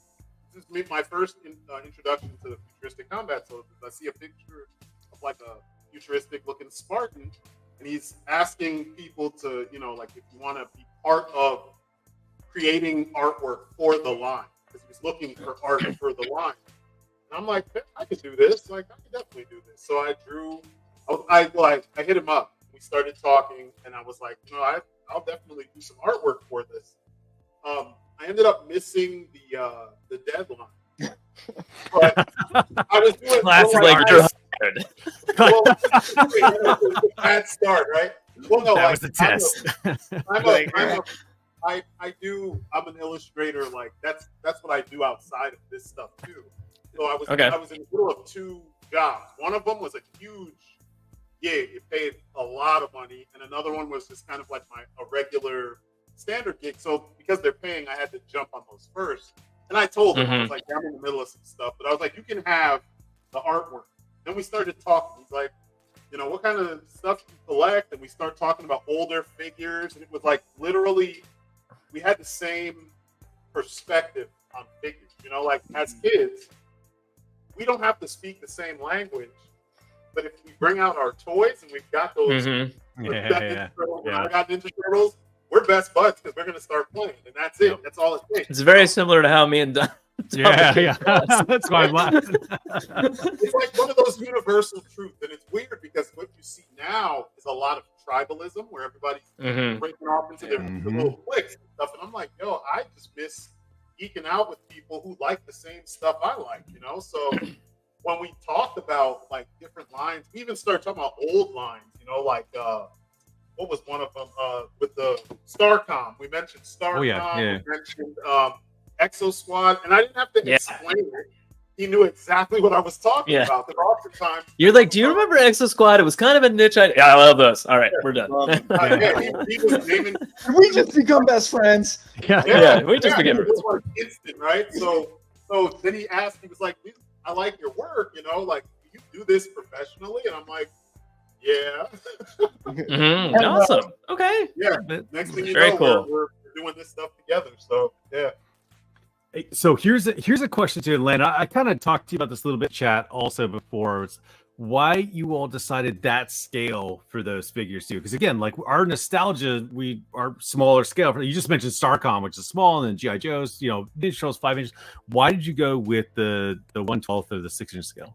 This is my first introduction to the futuristic combat. So I see a picture of like a futuristic looking Spartan, and he's asking people to, like if you want to be part of creating artwork for the line, because he's looking for art for the line. And I'm like, I could do this. Like, I could definitely do this. So I drew. I hit him up. We started talking, and I was like, I'll definitely do some artwork for this. I ended up missing the deadline. But I was doing well, a bad start, right? Well, no, that was the test. I'm an illustrator. Like that's what I do outside of this stuff too. So I was in the middle of 2 jobs. One of them was a huge gig. It paid a lot of money, and another one was just kind of like a regular standard gig. So because they're paying, I had to jump on those first. And I told him, I was like, I'm in the middle of some stuff, but I was like, you can have the artwork. Then we started talking. He's like, what kind of stuff you collect? And we start talking about older figures, and it was like literally we had the same perspective on figures. Like as kids, we don't have to speak the same language, but if we bring out our toys and we've got those, I got Ninja Turtles, we're best buds because we're going to start playing, and that's it. That's all it takes. It's very similar to how me and Don. That's why I'm laughing. It's like one of those universal truths, and it's weird because what you see now is a lot of tribalism where everybody's breaking off into their little cliques and stuff, and I'm like, I just miss geeking out with people who like the same stuff I like, So when we talked about like different lines, we even started talking about old lines, like what was one of them with the Starcom? We mentioned Starcom. We mentioned Exo Squad, and I didn't have to explain it. He knew exactly what I was talking about. Because oftentimes you're like, do you remember Exo Squad? It was kind of a niche idea. Yeah, I love those. All right, we're done. He was naming. We just become best friends. We just became friends. It was instant, right? So then he asked. He was like, "I like your work. Like, do you do this professionally?" And I'm like, "Yeah." Awesome. Okay. Yeah. Next thing you Very know, cool. we're doing this stuff together. So yeah. So here's a question to Atlanta. I kind of talked to you about this a little bit, chat, also before. It's why you all decided that scale for those figures too? Because again, like our nostalgia, we are smaller scale. You just mentioned Starcom, which is small, and then GI Joes, Ninja Turtles 5 inches. Why did you go with the 1/12 or the 6-inch scale?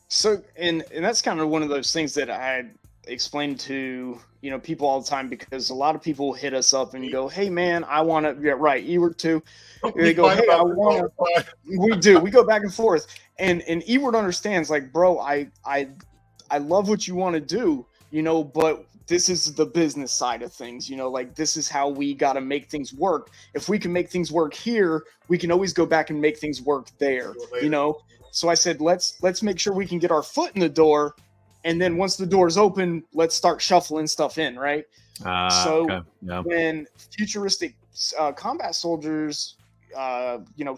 So, and that's kind of one of those things that I explain to, people all the time, because a lot of people hit us up and go, "Hey man, I want to," yeah, right. Ewart too. They go, "Hey, I want to." We go back and forth. And Ewart understands, like, bro, I love what you want to do, but this is the business side of things, like, this is how we got to make things work. If we can make things work here, we can always go back and make things work there, So I said, let's make sure we can get our foot in the door. And then once the door's open, let's start shuffling stuff in, right? When Futuristic Combat Soldiers,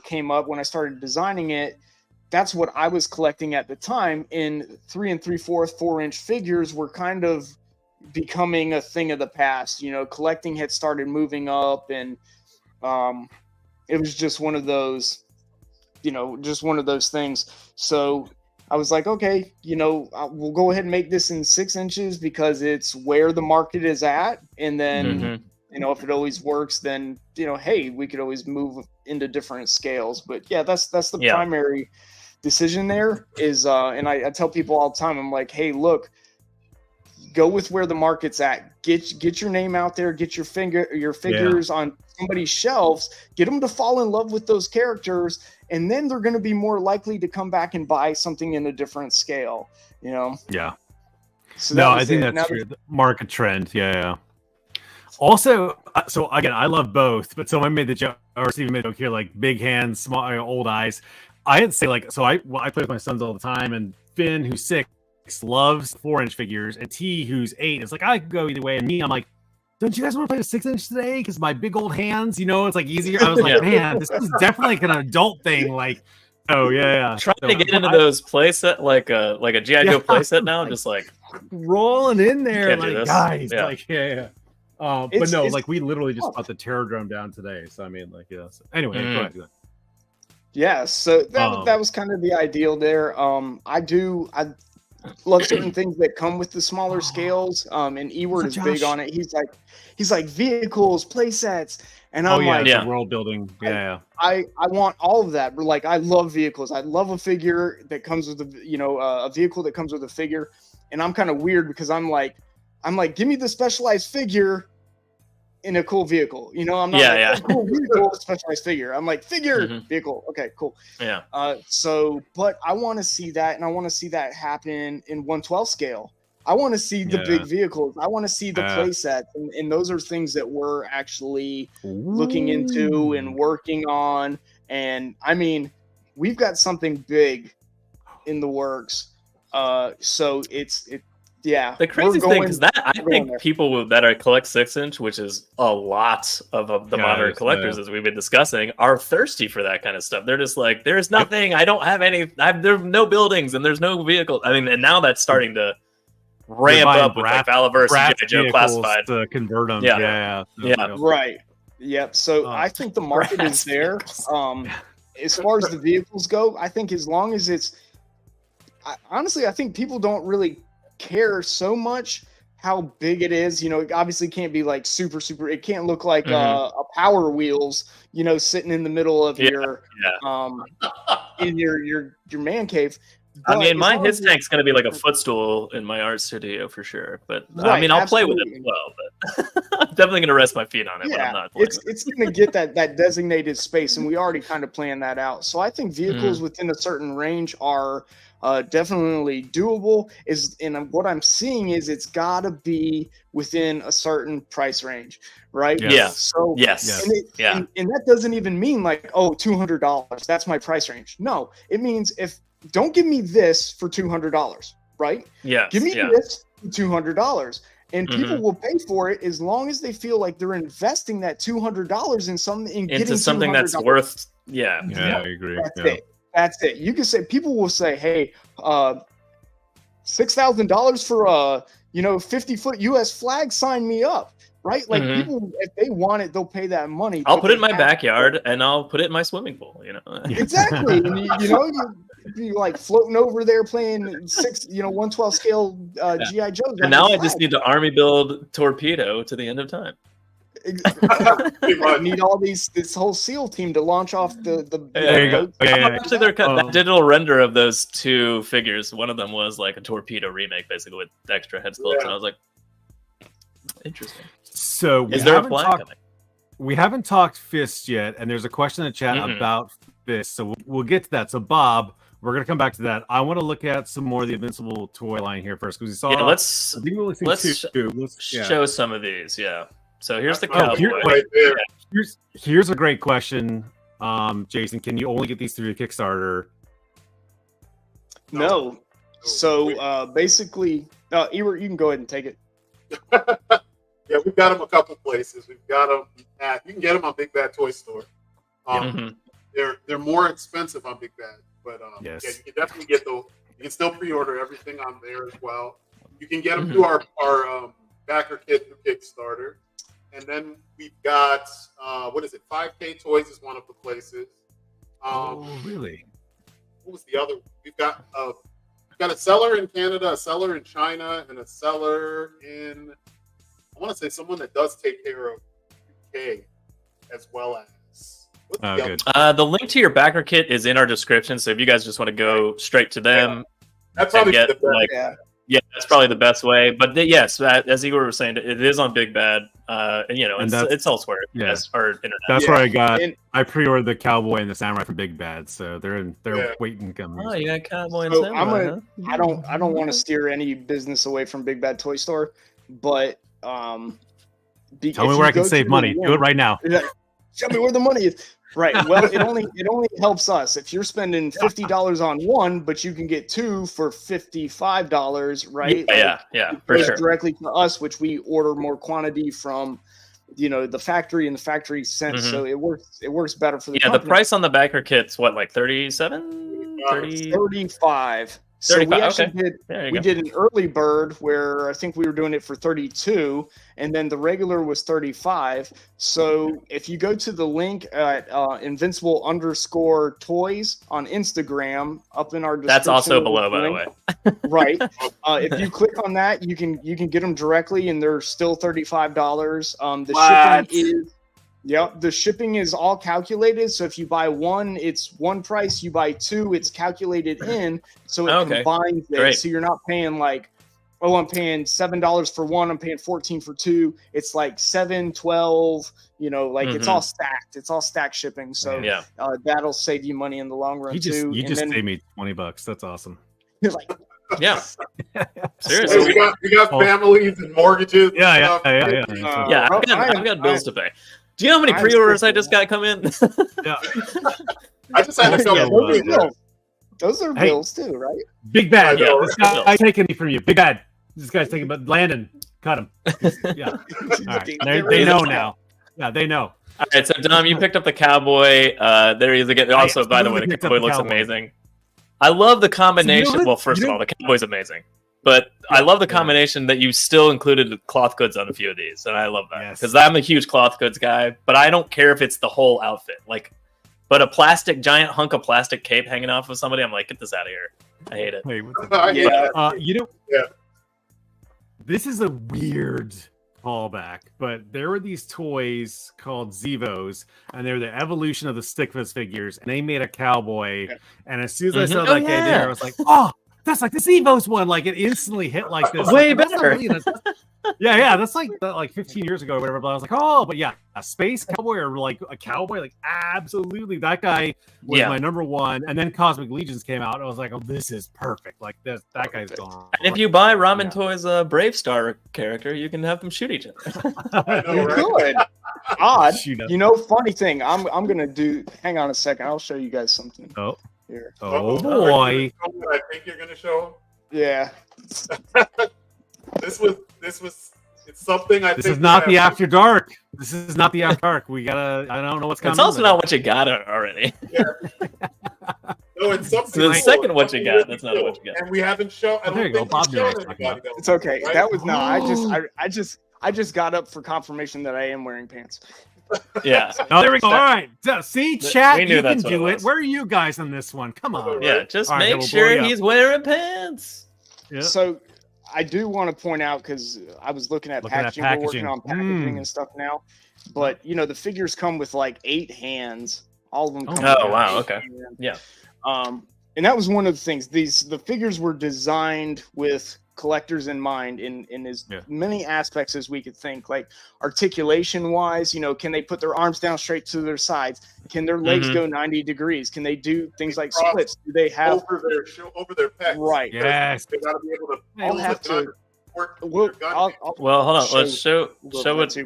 came up, when I started designing it, that's what I was collecting at the time. In 3 3/4, 4-inch figures were kind of becoming a thing of the past. Collecting had started moving up, and it was just one of those, things. So I was like, okay, we'll go ahead and make this in 6 inches because it's where the market is at. And then, if it always works, then, hey, we could always move into different scales. But yeah, that's the primary decision there is, and I tell people all the time, I'm like, hey, look, go with where the market's at. Get your name out there, get your figures on somebody's shelves, get them to fall in love with those characters, and then they're going to be more likely to come back and buy something in a different scale, Yeah. So no, I think that's true. The market trend. Yeah. Also, so again, I love both, but someone made the joke, or Steven made the joke here, like big hands, small, old eyes. I'd say, like, so I play with my sons all the time, and Finn, who's 6, loves 4-inch figures, and T, who's 8, is like, I could go either way. And me, I'm like, don't you guys want to play a 6-inch today? Because my big old hands, it's like easier. I was like, man, this is definitely like an adult thing. Like, oh yeah. Trying to get into those playset, like a GI Joe playset now, just like rolling in there, like, guys, yeah. like, yeah. But no, like, we literally just brought the Terror Drum down today. So I mean, like, yeah. So, anyway, go ahead. Yeah, so that was kind of the ideal there. I love certain things that come with the smaller scales. And Ewart is big on it. He's like vehicles, play sets, and I'm like, world building. Yeah. I want all of that. But like, I love vehicles. I love a figure that comes with a vehicle that comes with a figure. And I'm kind of weird because I'm like, give me the specialized figure in a cool vehicle. I'm not cool vehicle, specialized figure. I'm like, figure, vehicle. Okay, cool. Yeah. But I want to see that, and I want to see that happen in 1/12 scale. I want to see the big vehicles. I want to see the play sets, and those are things that we're actually looking into and working on. And I mean, we've got something big in the works. So the crazy thing is that I think people that collect 6-inch, which is a lot of the modern collectors, as we've been discussing, are thirsty for that kind of stuff. They're just like, there's nothing. I don't have any. There's no buildings and there's no vehicle. I mean, and now that's starting to ramp up with like Valaverse and G.I. Joe Classified to convert them. Right. Yep. So I think the market is there. As far as the vehicles go, I think as long as it's, honestly, I think people don't really care so much how big it is. It obviously can't be like super, it can't look like a Power Wheels, sitting in the middle of your in your man cave. But I mean, his tank's going to be like a footstool in my art studio for sure. But I mean, I'll play with it as well. But I'm definitely going to rest my feet on it. But I'm not playing it's going to get that designated space, and we already kind of planned that out. So I think vehicles within a certain range are definitely doable. And what I'm seeing is it's got to be within a certain price range, right? Yeah. So and that doesn't even mean like, $200. That's my price range. No, it means don't give me this for $200, right? Yeah. Give me this for $200. And people will pay for it as long as they feel like they're investing that $200 in something into something that's worth. Yeah. I agree. That's it. You can say, people will say, hey, $6,000 for a 50-foot U.S. flag, sign me up. Right? Like people, if they want it, they'll pay that money. I'll put it in my backyard and I'll put it in my swimming pool. Exactly. And you like floating over there playing 1/12 scale GI Joes. And now I just need to army build torpedo to the end of time. I need all this whole SEAL team to launch off the There you go. Actually, that digital render of those two figures. One of them was like a Torpedo remake, basically with extra head sculpts, and I was like, interesting. So is there a flag coming? We haven't talked Fist yet, and there's a question in the chat about Fist, so we'll get to that. So Bob, we're gonna come back to that. I want to look at some more of the Invincible toy line here first because we saw. Yeah, let's show some of these. Yeah. So here's the cowboy. Right there. Here's a great question, Jason. Can you only get these through the Kickstarter? No. So basically, Ebert, you can go ahead and take it. Yeah, we've got them a couple places. We've got them you can get them on Big Bad Toy Store. They're more expensive on Big Bad, but yes. Yeah, you can definitely get those. You can still pre-order everything on there as well. You can get them through our backer kit through Kickstarter. And then we've got, 5K Toys is one of the places. Oh, really? What was the other? We've got a seller in Canada, a seller in China, and a seller in, I want to say someone that does take care of UK as well as. Good. The link to your backer kit is in our description, so if you guys just want to go straight to them, that's probably get, the best. Yeah, that's probably the best way. But yes, as Igor was saying, it is on Big Bad, and it's elsewhere. Yes, our internet. That's where I got. I pre-ordered the Cowboy and the Samurai from Big Bad, so they're waiting to come. Oh, you got Cowboy and So Samurai. I don't want to steer any business away from Big Bad Toy Store, but tell me where I can save money. Do it right now. Show me where the money is. Right. Well, it only helps us if you're spending $50 on one, but you can get two for $55, right? Yeah, for sure. Directly to us, which we order more quantity from, the factory, and the factory sent, so it works better for the company. The price on the backer kit's what, like 37? 35. So 35, we actually did an early bird where I think we were doing it for 32, and then the regular was 35. So if you go to the link at Invincible_Toys on Instagram, up in our description, that's also below, by the way. Right. If you click on that, you can get them directly, and they're still $35. Shipping is. Yep, the shipping is all calculated. So if you buy one, it's one price. You buy two, it's calculated in. So it combines it. Great. So you're not paying like, I'm paying $7 for one, I'm paying $14 for two. It's like $7, $12, it's all stacked. It's all stacked shipping. So that'll save you money in the long run too. You just saved me $20. That's awesome. You're like, yeah. Seriously. So we got families and mortgages. Yeah. I've got bills to pay. Do you know how many pre-orders I just got come in? Yeah. I just had a couple. Those are bills too, right? Big Bad. Yeah, this guy's taking me from you. Big Bad. This guy's taking, but Landon, cut him. Yeah. All right. They know now. Yeah, they know. All right, so Dom, you picked up the Cowboy. There he is again. Also, by the way, the Cowboy looks amazing. I love the combination. Well, first of all, the Cowboy's amazing. But I love the combination that you still included cloth goods on a few of these, and I love that because I'm a huge cloth goods guy. But I don't care if it's the whole outfit, but a giant hunk of plastic cape hanging off of somebody, I'm like, get this out of here. I hate it. This is a weird callback, but there were these toys called Zevos, and they're the evolution of the Stickfist figures, and they made a cowboy. And as soon as I saw that guy there, I was like, oh. That's like the Zevos one. Like it instantly hit like this. Way better. That's like 15 years ago or whatever. But I was like, oh, but yeah, a space cowboy or like a cowboy, like absolutely. That guy was my number one. And then Cosmic Legions came out. I was like, oh, this is perfect. Like that guy's gone. And if you buy Ramen Toys Brave Star character, you can have them shoot each other. You could. Odd. Funny thing. I'm gonna do. Hang on a second. I'll show you guys something. Oh. Here. Oh boy! I think you're gonna show him. Yeah. This was. It's something I. This is not the After Dark. This is not the After Dark. We gotta. I don't know what's coming. It's also not what you got already. Yeah. No, it's something. The second what you got. That's not what you got. And we haven't shown. I don't think we've shown anybody. It's okay. Right? That was no. I just got up for confirmation that I am wearing pants. Yeah. Oh, there we go. All right. See, chat, you can do it. Was. Where are you guys on this one? Come on. Yeah, just make sure he's wearing pants. Yeah. So I do want to point out, because I was looking at packaging. We're working on packaging and stuff now. But, you know, the figures come with like 8 hands. All of them come with wow, 8 okay. hands. Yeah. And that was one of the things. The figures were designed with collectors in mind in as many aspects as we could think, like articulation wise, you know, can they put their arms down straight to their sides? Can their legs go 90 degrees? Can they do things like splits? Do they have over their pecs? Right. Yes. They got to be able to. I'll have to. Well, hold on. Let's show what.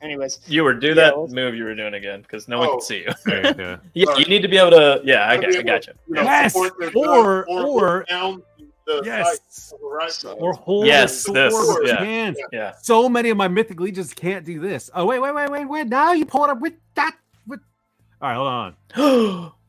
Anyways, you were do that move you were doing again, because no one can see you. Yeah, you need to be able to. Yeah, I got you. Yes, or down yes, or hold this. hands. Yeah. So many of my Mythic Legions can't do this. Oh wait! Now you pull it up with that. All right, hold on.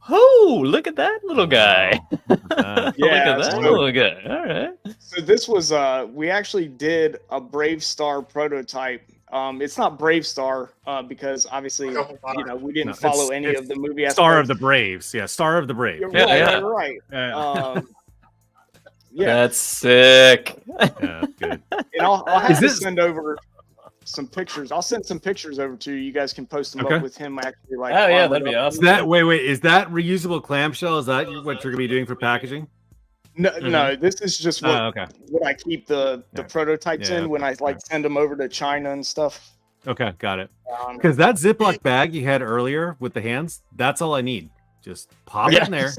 Oh, look at that little guy. Look at that little guy. All right. So this was we actually did a Brave Star prototype. It's not Brave Star because obviously you know we didn't follow any of the movie aspects. Star of the Braves. Yeah, Star of the Braves. Right. That's sick. Yeah, good. And I'll have to send over some pictures. I'll send some pictures over to you. You guys can post them up with him actually. Like, that'd be awesome. Is that reusable clamshell? Is that what you're gonna be doing for packaging? No, this is just what I keep the prototypes in when I send them over to China and stuff. Okay, got it. Because that Ziploc bag you had earlier with the hands, that's all I need. Just pop it in there.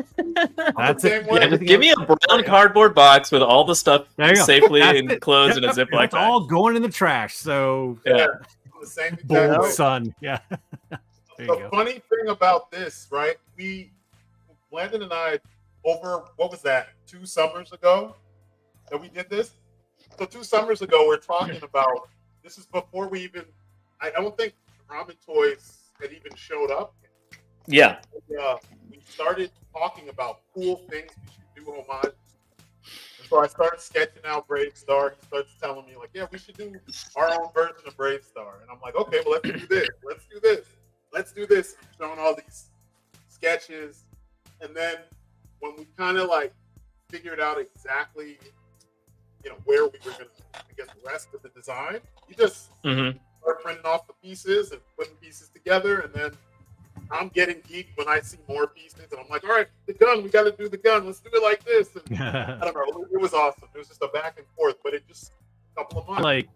That's it. Yeah, just give me a brown cardboard box with all the stuff safely enclosed in a Ziploc bag. It's all going in the trash. So the same boom, son. Yeah. The funny thing about this, right? Landon and I, over what was that? 2 summers ago that we did this. So 2 summers ago, we're talking about this is before we even. I don't think Ramen Toys had even showed up. Yeah. We started talking about cool things we should do homage. And so I started sketching out Brave Star. He starts telling me, like, yeah, we should do our own version of Brave Star. And I'm like, okay, well, let's do this. Let's do this. I'm showing all these sketches. And then when we kind of like figured out exactly, you know, where we were going to get the rest of the design, you just start printing off the pieces and putting pieces together. And then I'm getting geeked when I see more pieces, and I'm like, all right, the gun, we got to do the gun. Let's do it like this. And I don't know. It was awesome. It was just a back and forth, but it just a couple of months.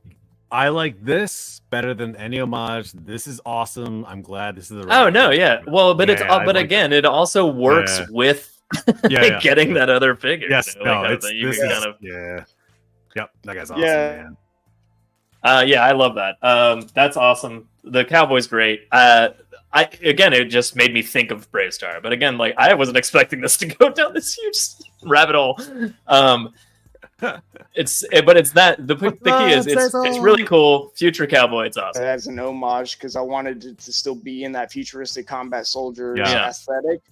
I like this better than any homage. This is awesome. I'm glad this is the right Well, but but again, it also works with getting that other figure. Yes, you know, Yep, that guy's awesome, man. I love that. That's awesome. The Cowboy's great. Again, it just made me think of Brave Star, but again, like I wasn't expecting this to go down this huge rabbit hole. It's that the key is it's really cool. Future Cowboy, it's awesome. As an homage, because I wanted it to still be in that futuristic combat soldier aesthetic,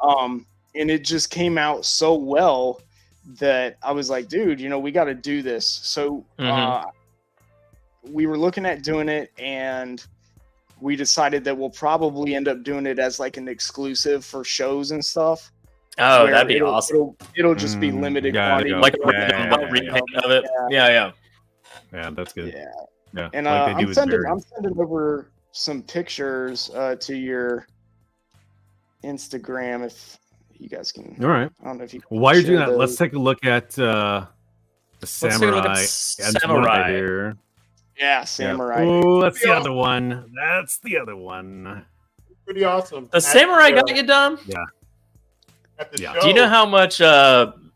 and it just came out so well that I was like, dude, you know, we got to do this. So we were looking at doing it, and we decided that we'll probably end up doing it as like an exclusive for shows and stuff. Oh, that'd be awesome. It'll just be limited quantity. Like a repaint of it. Yeah, that's good. Yeah. And I'm sending over some pictures to your Instagram if you guys can. All right. I don't know if you can. While you're doing that, let's take a look at the Samurai. Samurai here. Yeah, Samurai. Oh, that's the other one. That's the other one. Pretty awesome. The Samurai got you, Dom? Yeah. Do you know how much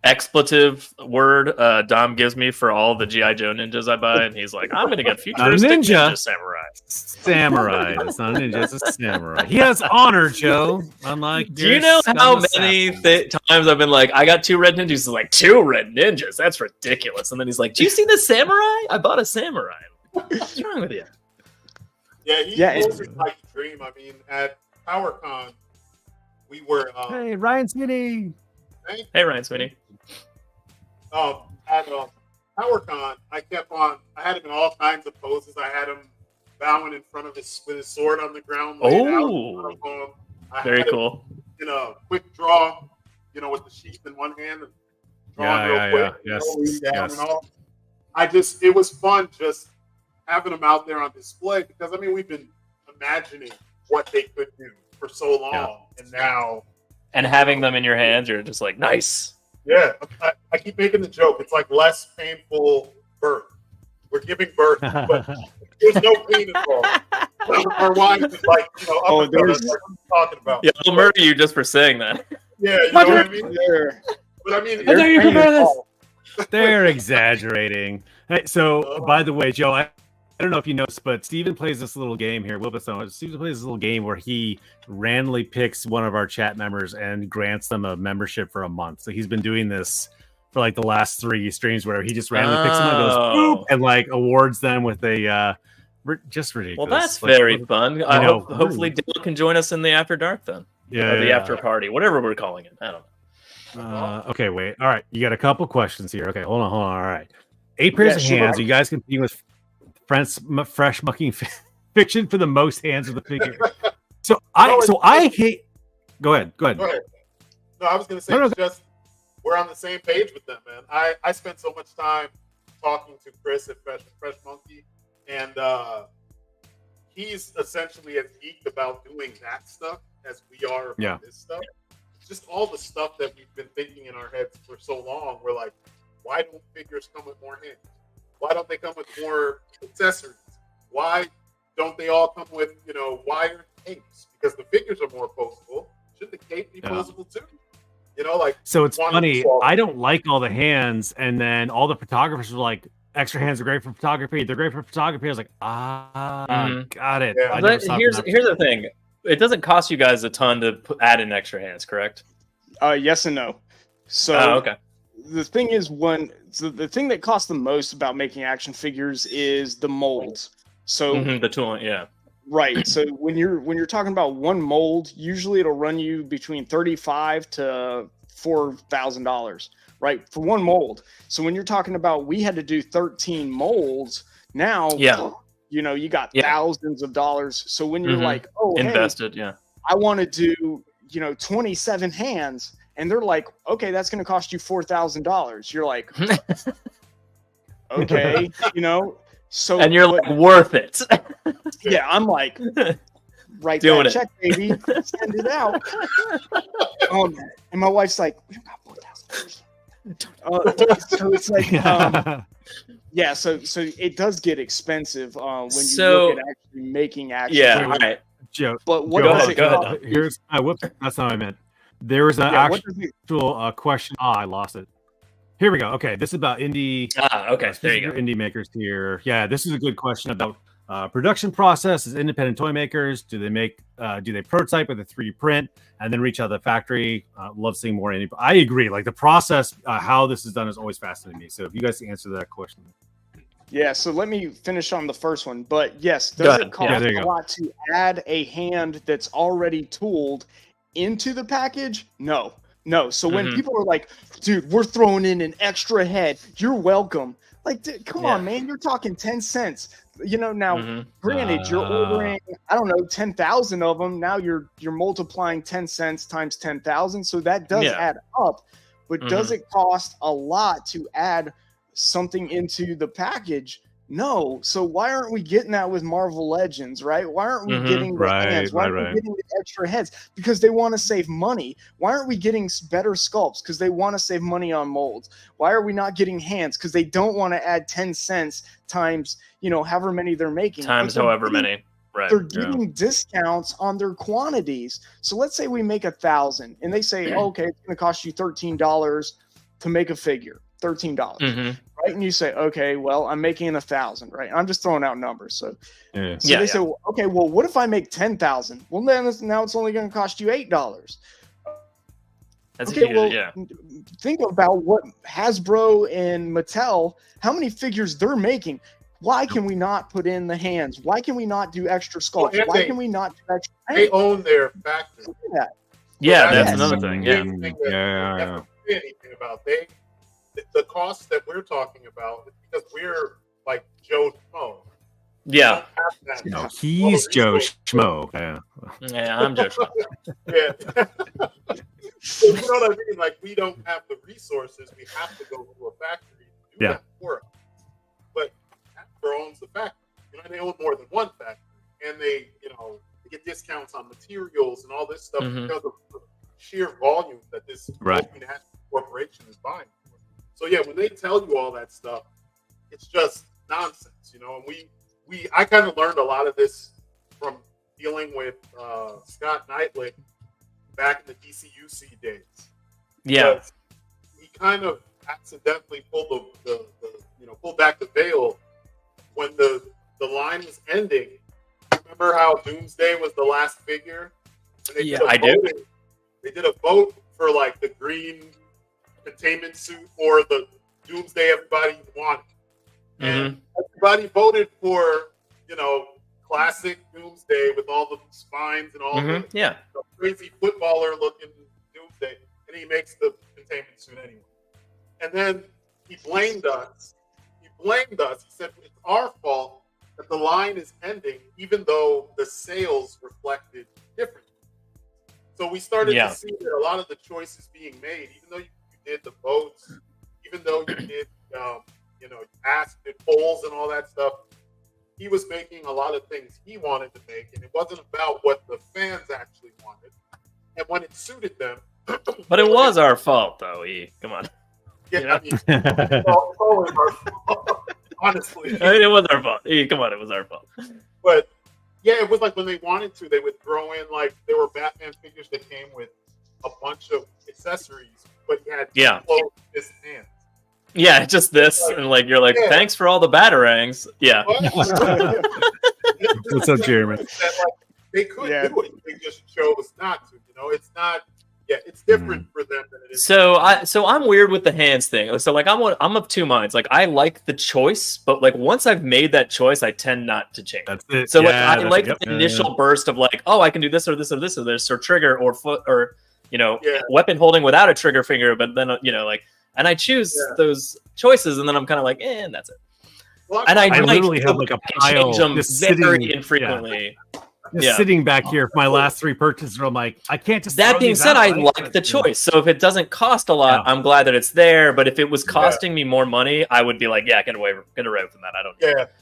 expletive word Dom gives me for all the G.I. Joe ninjas I buy? And he's like, I'm going to get Futuristic Ninja Samurai. Samurai. It's not a ninja, it's a samurai. He has honor, Joe. I'm like, do you know how many times I've been like, I got 2 red ninjas? He's like, 2 red ninjas? That's ridiculous. And then he's like, do you see the samurai? I bought a samurai. What's wrong with you? Yeah, it's like a dream. I mean, at PowerCon, we were. Hey, Ryan Sweeney. Hey, Ryan Sweeney. At PowerCon, I had him in all kinds of poses. I had him bowing in front of with his sword on the ground. Very cool. In a quick draw, you know, with the sheath in one hand and drawing real quick. Yes. And all. it was fun just having them out there on display because I mean we've been imagining what they could do for so long, and now having them in your hands, you're just like nice. Yeah, I keep making the joke. It's like less painful birth. We're giving birth, but there's no pain involved. Our wives is like, like, what are you talking about? Yeah, I'll murder you just for saying that. Yeah, you know what I mean? But I mean, they're exaggerating. Hey, so by the way, Joe, I don't know if you noticed, but Steven plays this little game here. Steven plays this little game where he randomly picks one of our chat members and grants them a membership for a month. So he's been doing this for like the last 3 streams where he just randomly picks them and goes boop and like awards them with a just ridiculous. Well, that's very fun. I hope hopefully Dale can join us in the after dark then. Yeah, or the after party, whatever we're calling it. I don't know. Okay, wait. All right, you got a couple questions here. Okay, hold on. All right, 8 pairs of hands. You guys competing with fresh mucking fiction for the most hands of the figure. I hate. Go ahead. No, I was gonna say just we're on the same page with them, man. I spent so much time talking to Chris at Fresh Monkey, and he's essentially as geeked about doing that stuff as we are about this stuff. Just all the stuff that we've been thinking in our heads for so long. We're like, why don't figures come with more hands? Why don't they come with more accessories? Why don't they all come with, wired capes? Because the figures are more posable. Shouldn't the cape be posable too? So it's funny. I don't like all the hands, and then all the photographers were like, extra hands are great for photography. They're great for photography. I was like, got it. Yeah. Here's the thing. It doesn't cost you guys a ton to add in extra hands, correct? Yes and no. So okay. The thing is, the thing that costs the most about making action figures is the molds. So the tooling, yeah. Right. So when you're talking about one mold, usually it'll run you between $35 to $4,000, right, for one mold. So when you're talking about we had to do 13 molds, now you got thousands of dollars. So when you're like, invested, I want to do 27 hands, and they're like, okay, that's going to cost you $4,000. You're like, okay, So and you're like worth it. Yeah, I'm like, write that check, baby, send it out. And my wife's like, we don't got $4,000. So it's like, so it does get expensive when you look at actually making action. Yeah, right. Joe, but what go does ahead, it cost? Here's whoops, that's not what I meant. There was an actual question. I lost it. Here we go. Okay, this is about indie. Okay, there you go. Indie makers here. Yeah, this is a good question about production process. As independent toy makers, do they prototype with a 3D print and then reach out to the factory? Love seeing more indie. I agree. Like the process, how this is done is always fascinating me. So if you guys can answer that question. Yeah, so let me finish on the first one. But yes, does it cost a lot to add a hand that's already tooled into the package? No. So when people are like, dude, we're throwing in an extra head, you're welcome. Like, dude, come on, man, you're talking 10 cents. Now, granted, you're ordering, I don't know, 10,000 of them. Now you're multiplying 10 cents times 10,000. So that does add up. But does it cost a lot to add something into the package? No. So why aren't we getting that with Marvel Legends, right? Why aren't we getting the hands? Why aren't we getting the extra heads? Because they want to save money. Why aren't we getting better sculpts? Because they want to save money on molds. Why are we not getting hands? Because they don't want to add 10 cents times, however many they're making. Times however many. Right. They're getting discounts on their quantities. So let's say we make 1,000 and they say, okay, it's going to cost you $13 to make a figure. $13, right? And you say, okay, well, I'm making 1,000, right? I'm just throwing out numbers. So they say, well, okay, well, what if I make 10,000? Well, then now it's only going to cost you $8. That's think about what Hasbro and Mattel, how many figures they're making. Why can we not put in the hands? Why can we not do extra sculpts? Why can we not do extra? They own their factory. Yeah, that's another thing. Anything about the costs that we're talking about is because we're like Joe Schmo. Yeah. No, he's Joe Schmo. Yeah, I'm Joe Schmo. So you know what I mean? Like we don't have the resources. We have to go to a factory to do that for us. the factory. You know, and they own more than one factory, and they get discounts on materials and all this stuff because of the sheer volume that this multinational corporation is buying for. So yeah, when they tell you all that stuff, it's just nonsense, you know. And I kind of learned a lot of this from dealing with Scott Knightlick back in the DCUC days. Yeah, because he kind of accidentally pulled pulled back the veil when the line was ending. Remember how Doomsday was the last figure? And they I do. They did a vote for like the green containment suit or the Doomsday everybody wanted. And everybody voted for, classic Doomsday with all the spines and all the crazy footballer looking Doomsday. And he makes the containment suit anyway. And then he blamed us. He said it's our fault that the line is ending, even though the sales reflected differently. So we started to see that a lot of the choices being made, even though you did the votes, even though you did, you asked the polls and all that stuff, he was making a lot of things he wanted to make, and it wasn't about what the fans actually wanted. And when it suited them, but it was our fault, though. Come on. Yeah, I mean, it's always our fault. Honestly, it was our fault. Come on, it was our fault. But yeah, it was like when they wanted to, they would throw in like there were Batman figures that came with a bunch of accessories, but you had close fist hands. Yeah, just this, and like you're like, thanks for all the batarangs. Yeah. What's up, Jeremy? They could do it. They just chose not to. It's not. Yeah, it's different for them than it is. So I'm weird with the hands thing. So like I'm of two minds. Like I like the choice, but like once I've made that choice, I tend not to change. That's it. So like I like the initial burst of like, oh, I can do this or this or this or this or trigger or foot or weapon holding without a trigger finger, but then like, and I choose those choices, and then I'm kind of like, and that's it. Well, and I literally have like a pile change them just very infrequently. Sitting back here for my last three purchases, I'm like, I can't just. That being said, I like the choice. So if it doesn't cost a lot, I'm glad that it's there. But if it was costing me more money, I would be like, get away from that. I don't.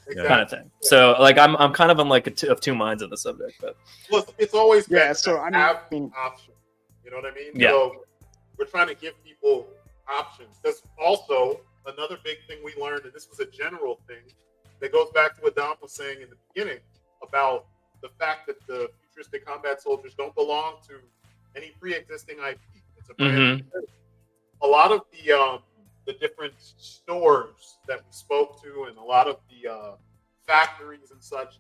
Exactly. Kind of thing. So like I'm kind of on like of two minds on the subject. But it's always So I mean, options. You know what I mean? Yeah. So we're trying to give people options. That's also another big thing we learned, and this was a general thing that goes back to what Dom was saying in the beginning about the fact that the futuristic combat soldiers don't belong to any pre-existing IP. It's a brand new thing. A lot of the different stores that we spoke to, and a lot of the factories and such,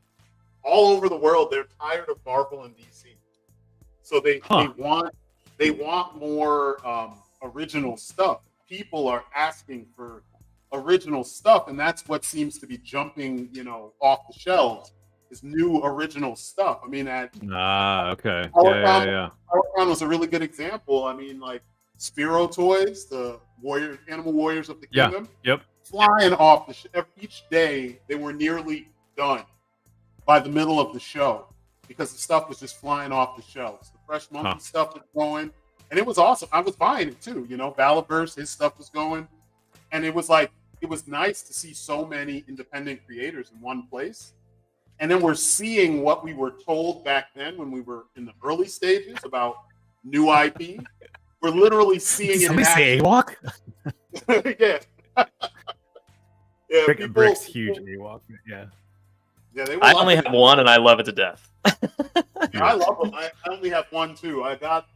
all over the world, they're tired of Marvel and DC. So they want more original stuff. People are asking for original stuff, and that's what seems to be jumping, off the shelves. Is new original stuff. I mean, okay. Powercon was a really good example. I mean, like Spiro Toys, the Animal Warriors of the Kingdom, flying off the each day. They were nearly done by the middle of the show because the stuff was just flying off the shelves. The Fresh Monkey stuff was going, and it was awesome. I was buying it too. Balaverse, his stuff was going, and it was nice to see so many independent creators in one place. And then we're seeing what we were told back then when we were in the early stages about new IP. We're literally seeing it. Say Ewok? Yeah. Brick's huge Ewok. Yeah. I only have one, and I love it to death. I love them. I only have one too. I got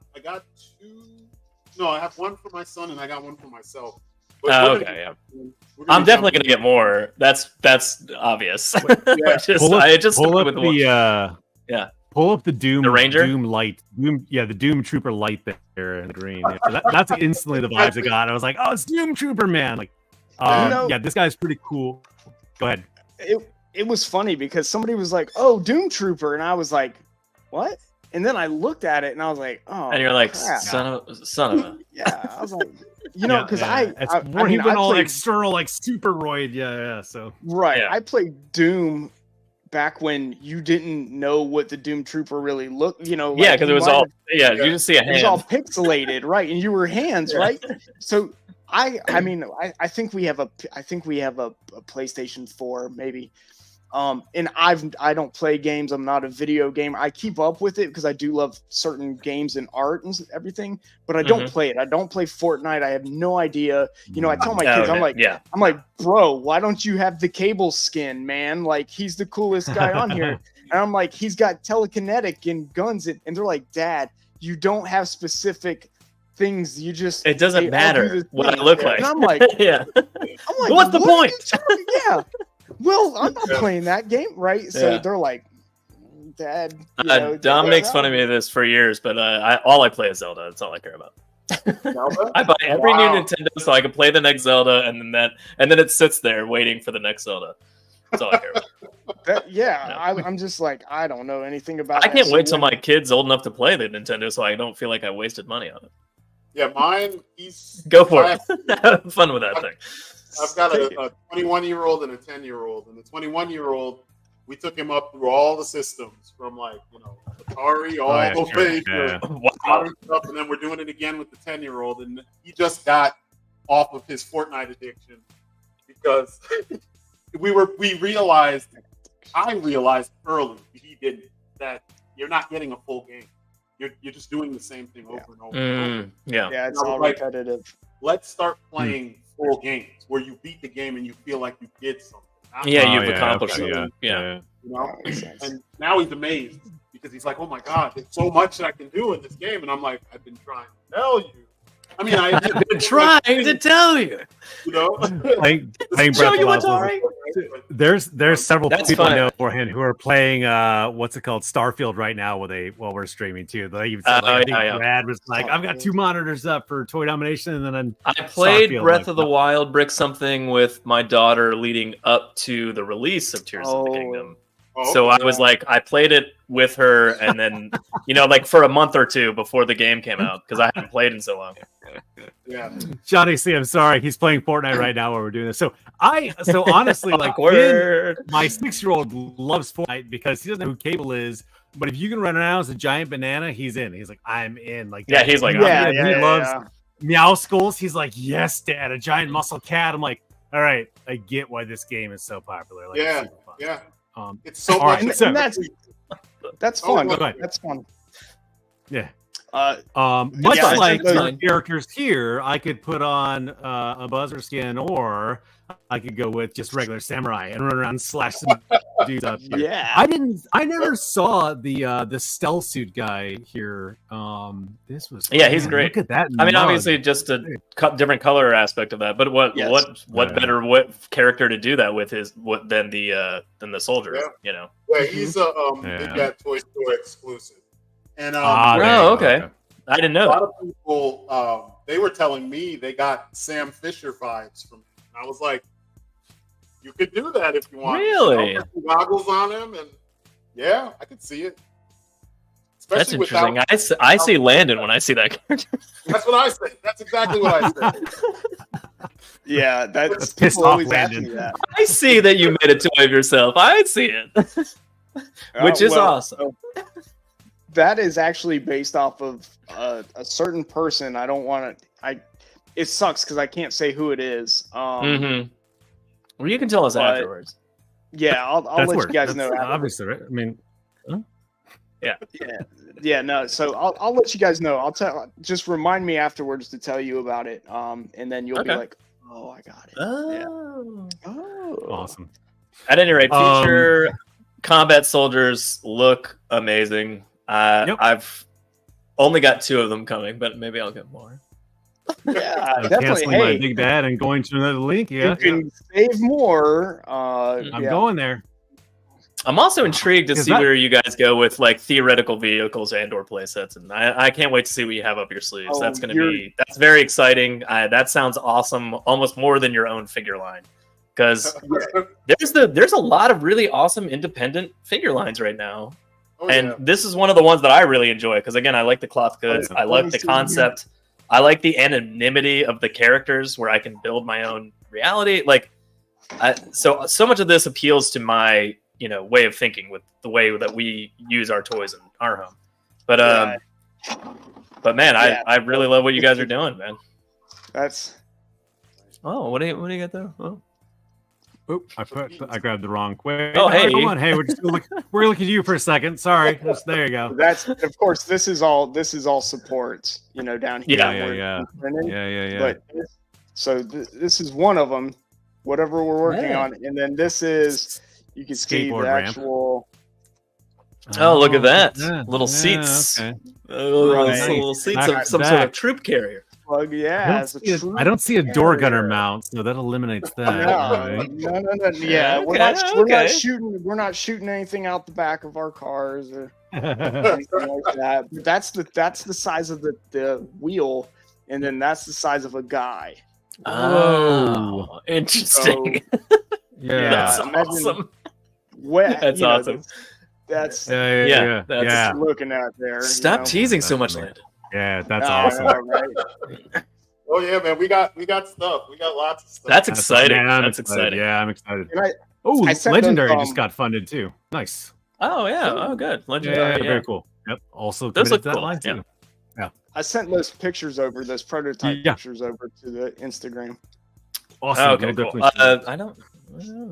two. No, I have one for my son, and I got one for myself. I'm definitely gonna get more. That's obvious. Pull up the Doom, the Ranger? Doom Light, the Doom Trooper Light there in the green. Yeah, that's instantly the vibes I got. I was like, oh, it's Doom Trooper, man. Like, this guy's pretty cool. Go ahead. It was funny because somebody was like, oh, Doom Trooper, and I was like, what? And then I looked at it and I was like, oh, and you're like, crap. son of a. Yeah, I was like, because he went all external, like steroid. Yeah. So I played Doom back when you didn't know what the Doom Trooper really looked. Because it was all you didn't see a hand. It was all pixelated, right? And you were hands, right? So I think we have a PlayStation 4 maybe, And I don't play games. I'm not a video gamer. I keep up with it because I do love certain games and art and everything, but I don't play it. I don't play Fortnite. I have no idea. You know, I tell my kids, I'm like, bro, why don't you have the Cable skin, man? Like, he's the coolest guy on here. And I'm like, he's got telekinetic and guns. And they're like, Dad, you don't have specific things. You just, it doesn't matter what I look like. And I'm like, yeah. I'm like, what's the point? Yeah. Well, I'm not playing that game, right? So they're like, Dad. Dom makes fun of me this for years, but all I play is Zelda. That's all I care about. I buy every new Nintendo so I can play the next Zelda, and then it sits there waiting for the next Zelda. That's all I care about. I'm just like, I don't know anything about. I can't wait till my kid's old enough to play the Nintendo, so I don't feel like I wasted money on it. Yeah, mine. Go for it. Have fun with that thing. I've got a 21-year-old and a 10-year-old, and the 21-year-old, we took him up through all the systems from Atari all the way to modern stuff, and then we're doing it again with the 10-year-old, and he just got off of his Fortnite addiction because I realized early, he didn't, that you're not getting a full game. You're just doing the same thing over and over. Yeah, it's all repetitive. Let's start playing full games where you beat the game and you feel like you did something. You've accomplished something. Yeah. You know? And now he's amazed because he's like, oh my God, there's so much that I can do in this game. And I'm like, I've been trying to tell you. I mean, I've been trying to tell you. You know? Show you Atari. There's several people I know beforehand who are playing what's it called, Starfield right now while we're streaming too. They even said Brad was like, I've got 2 monitors up for Toy Domination, and then I played Starfield, Breath of the Wild Brick something with my daughter leading up to the release of Tears of the Kingdom. So I was like, I played it with her, and then for a month or 2 before the game came out because I hadn't played in so long. Yeah, Johnny C, I'm sorry, he's playing Fortnite right now while we're doing this. So honestly, my 6-year-old loves Fortnite because he doesn't know who Cable is. But if you can run around as a giant banana, he's in. He's like, I'm in. He's like, he loves Meow Skulls. He's like, yes, Dad, a giant muscle cat. I'm like, all right, I get why this game is so popular. It's super fun. It's so much. And that's fun. That's fun. Yeah. Much like the characters here, I could put on a buzzer skin, or I could go with just regular samurai and run around and slash some dudes up here. Yeah. I never saw the stealth suit guy here. This was he's great. Look at that. I mean, obviously just a different color aspect of that, but what better character to do that with than the soldier, Yeah, he's a Big Bad Toy Store exclusive. And okay. I didn't know. A lot of people they were telling me they got Sam Fisher vibes from him. And I was like, you could do that if you want. Really? Put goggles on him, and I could see it. That's interesting. I see Landon when I see that character. That's what I say. That's exactly what I say. Yeah, that's pissed people off always ask Landon. me that. I see that you made a toy of yourself. I see it, which is awesome. That is actually based off of a certain person. I don't want to. It sucks because I can't say who it is. Well, you can tell us afterwards. Yeah, I'll let you guys know. Obviously, right? I mean, yeah. No, so I'll let you guys know. I'll tell. Just remind me afterwards to tell you about it. And then you'll be like, "Oh, I got it." Oh, awesome. At any rate, future combat soldiers look amazing. I've only got 2 of them coming, but maybe I'll get more. Yeah, I'm definitely. canceling my big bad and going to another link. Yeah, you can save more. I'm going there. I'm also intrigued to see where you guys go with theoretical vehicles and/or playsets, and I can't wait to see what you have up your sleeves. That's very exciting. That sounds awesome, almost more than your own figure line, because there's a lot of really awesome independent figure lines right now. This is one of the ones that I really enjoy because, again, I like the cloth goods. I like the concept. I like the anonymity of the characters where I can build my own reality. So much of this appeals to my way of thinking with the way that we use our toys in our home. But man, I really love what you guys are doing, man. That's. Oh, what do you got there? Oh. Oop, I grabbed the wrong. Wait, Oh, hey. hold on. Hey, we're looking at you for a second. Sorry. There you go. That's of course this is all supports, down here. Yeah. But this is one of them, whatever we're working on, and then this is you can see the actual. Oh, look at that! Yeah, Little seats. Okay. Little seats of some sort of troop carrier. Plug, yeah. I don't see a door gunner mount, so that eliminates that. No. Yeah, we're not shooting anything out the back of our cars or anything like that. But that's the size of the wheel, and then that's the size of a guy. Oh, interesting. So, yeah, that's awesome. That's awesome. That's That's looking at there. Stop teasing so much, Landon. Yeah, that's awesome. Right? Oh yeah, man, we got stuff. We got lots of stuff. That's exciting. Man, that's exciting. Yeah, I'm excited. I Legendary just got funded too. Nice. Oh yeah. Oh good. Legendary. Yeah, very cool. Yep. Also those look committed to that cool. line too. Yeah. I sent those prototype pictures over to the Instagram. Awesome. Okay, cool. I don't.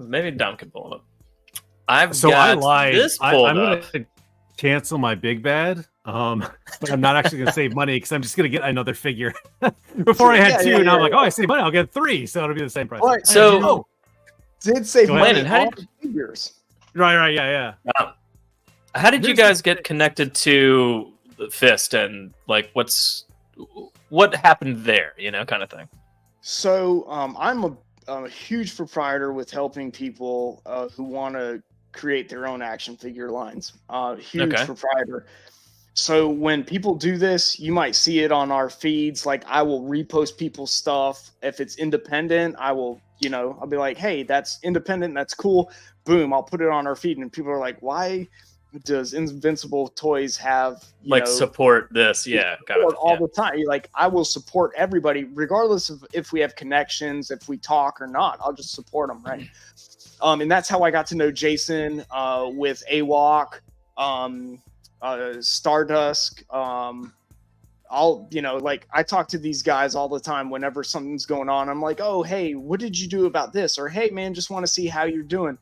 Maybe Dom can pull it up. I lied. This pulled I'm up. Gonna cancel my big bad. But I'm not actually gonna save money because I'm just gonna get another figure. Before I had two, and I'm like, oh, I save money, I'll get three, so it'll be the same price. Right. So did save money. Landon, how did figures? Right, yeah. How did you guys get connected to the Fist and like what happened there? Kind of thing. So I'm a huge proprietor with helping people who want to create their own action figure lines. Huge proprietor. So when people do this, you might see it on our feeds. Like I will repost people's stuff. If it's independent, I will, I'll be like, hey, that's independent. That's cool. Boom. I'll put it on our feed. And people are like, why does Invincible Toys have support this? Yeah. Support all the time. Like I will support everybody, regardless of if we have connections, if we talk or not, I'll just support them. Right. And that's how I got to know Jason with AWOC, Stardust. I talk to these guys all the time whenever something's going on. I'm like, oh, hey, what did you do about this? Or, hey, man, just want to see how you're doing.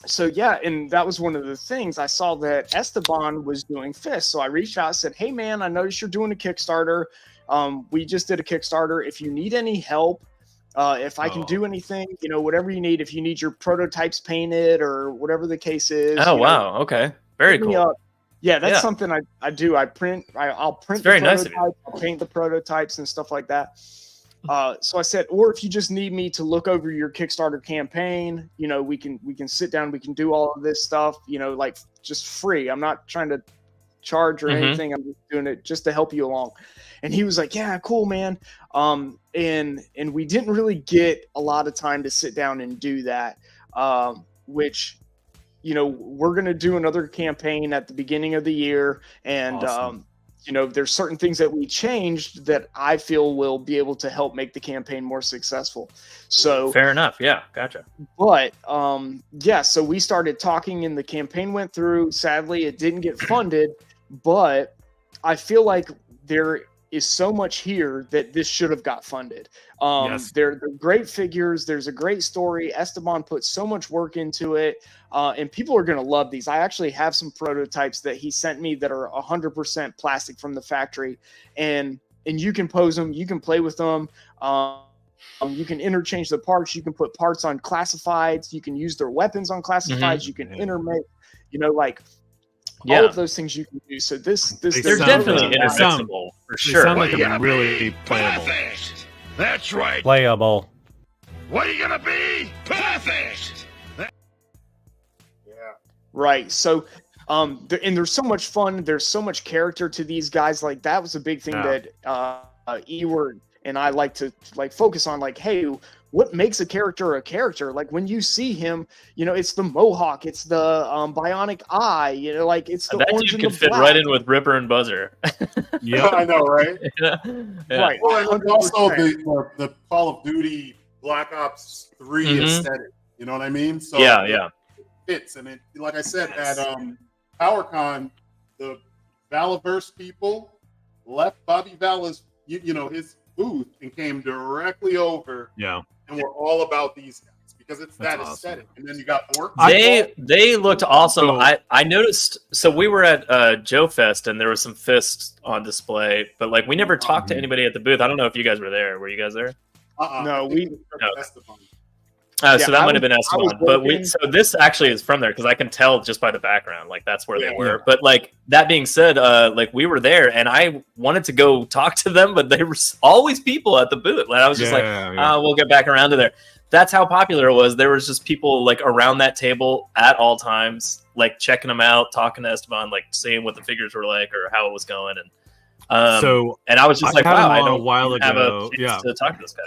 So, yeah, and that was one of the things. I saw that Esteban was doing Fist. So I reached out and said, hey, man, I noticed you're doing a Kickstarter. We just did a Kickstarter. If you need any help, if I can do anything, whatever you need, if you need your prototypes painted or whatever the case is. Oh, wow. Okay. Very cool. Yeah, that's something I do. I'll print it's very the nice prototypes, I'll paint the prototypes and stuff like that. So I said, or if you just need me to look over your Kickstarter campaign, we can sit down, we can do all of this stuff, like just free. I'm not trying to charge or anything. I'm just doing it just to help you along. And he was like, yeah, cool, man. And we didn't really get a lot of time to sit down and do that, which, we're going to do another campaign at the beginning of the year. And, awesome. There's certain things that we changed that I feel will be able to help make the campaign more successful. So fair enough. Yeah. Gotcha. But, so we started talking and the campaign went through. Sadly, it didn't get funded, but I feel like there is so much here that this should have got funded. They're great figures. There's a great story. Esteban put so much work into it, and people are going to love these. I actually have some prototypes that he sent me that are 100% plastic from the factory, and you can pose them. You can play with them. You can interchange the parts. You can put parts on classifieds. You can use their weapons on classifieds. You can intermake, all of those things you can do. So they're definitely invincible for sure. They sound like they're really playable. Perfect. That's right. Playable. What are you gonna be? Perfect. Yeah. Right. So, and there's so much fun. There's so much character to these guys. Like that was a big thing that E-Word and I like to focus on. Like, hey, what makes a character a character? Like when you see him, it's the mohawk, it's the bionic eye, it's the orange and the black. Fit right in with Ripper and Buzzer. Yeah, I know, right? Yeah. Right. Well, and also the Call of Duty Black Ops 3 aesthetic. You know what I mean? So yeah. It fits, and it, like I said, at PowerCon, the Valaverse people left Bobby Vala's, his booth and came directly over. Yeah. And we're all about these guys. because it's That's that awesome. aesthetic. And then you got orcs. They looked awesome. So- I noticed. So we were at Joe Fest, and there was some fists on display, but like we never talked to anybody at the booth. I don't know if you guys were there. Were you guys there? No, we- Esteban. So Yeah, that I might have been was Esteban, but working- so this actually is from there because I can tell just by the background, like that's where they Yeah. were. But like that being said, like we were there, and I wanted to go talk to them, but there was always people at the booth, and I was just we'll get back around to there. That's how popular it was. There was just people like around that table at all times, like checking them out, talking to Esteban, like seeing what the figures were like or how it was going, and and I was just like, had wow, him I on a don't while have ago. a chance to talk to this guy.